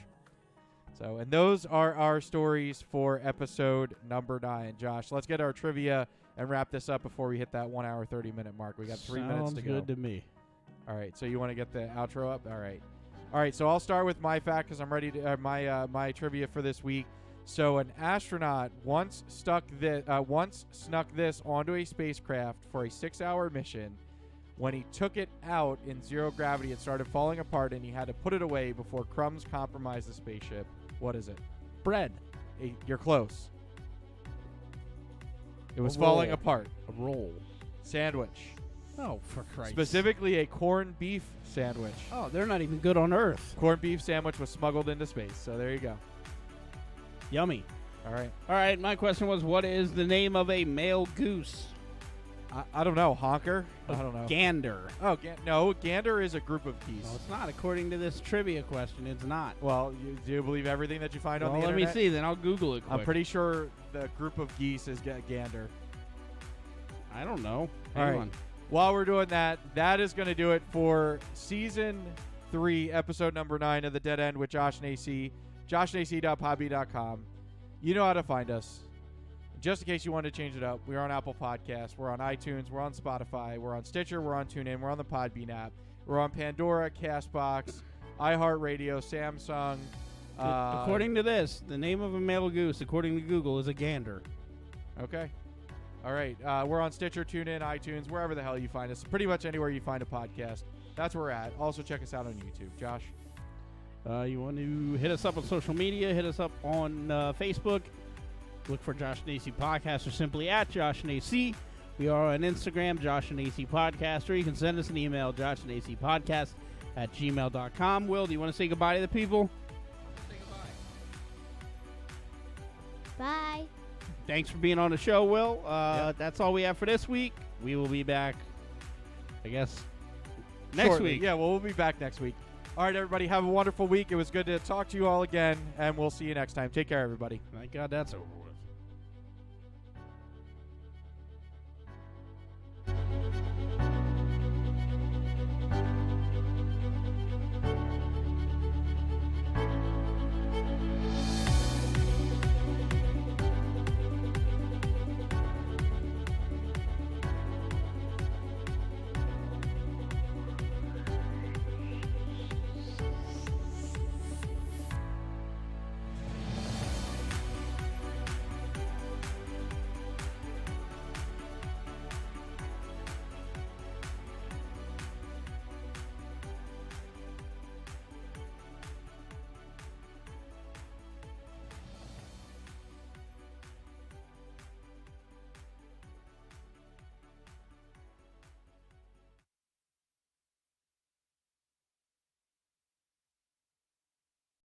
So, and those are our stories for episode number 9. Josh, let's get our trivia and wrap this up before we hit that 1 hour, 30-minute mark. We got 3 minutes to go. Sounds good to me. All right, so you want to get the outro up? All right, so I'll start with my fact because I'm ready to my trivia for this week. So an astronaut once snuck this onto a spacecraft for a 6-hour mission. When he took it out in zero gravity, it started falling apart, and he had to put it away before crumbs compromised the spaceship. What is it? Bread. You're close. It was A falling roll. apart. A roll. Sandwich. Oh, for Christ. Specifically a corned beef sandwich. Oh, they're not even good on Earth. Corned beef sandwich was smuggled into space. So there you go. Yummy. All right. All right, my question was, what is the name of a male goose? I don't know. Honker? I don't know. Gander. Oh, no. Gander is a group of geese. No, it's not. According to this trivia question, it's not. Well, do you believe everything that you find on the let internet? me see. Then I'll Google it quick. I'm pretty sure the group of geese is gander. I don't know. All Hang right. on. While we're doing that, that is going to do it for Season 3, Episode number 9 of The Dead End with Josh and AC. JoshandAC.podbean.com. You know how to find us. Just in case you want to change it up, we're on Apple Podcasts, we're on iTunes, we're on Spotify, we're on Stitcher, we're on TuneIn, we're on the Podbean app, we're on Pandora, CastBox, iHeartRadio, Samsung. According to this, the name of a male goose, according to Google, is a gander. Okay. All right. We're on Stitcher, TuneIn, iTunes, wherever the hell you find us. Pretty much anywhere you find a podcast. That's where we're at. Also, check us out on YouTube. Josh? You want to hit us up on social media, hit us up on Facebook. Look for Josh and AC Podcast or simply at Josh and AC. We are on Instagram, Josh and AC Podcast, or you can send us an email, joshandacpodcast@gmail.com. Will, do you want to say goodbye to the people? Bye. Thanks for being on the show, Will. That's all we have for this week. We will be back, I guess, next week. Yeah, well, we'll be back next week. All right, everybody, have a wonderful week. It was good to talk to you all again, and we'll see you next time. Take care, everybody. Thank God that's over with.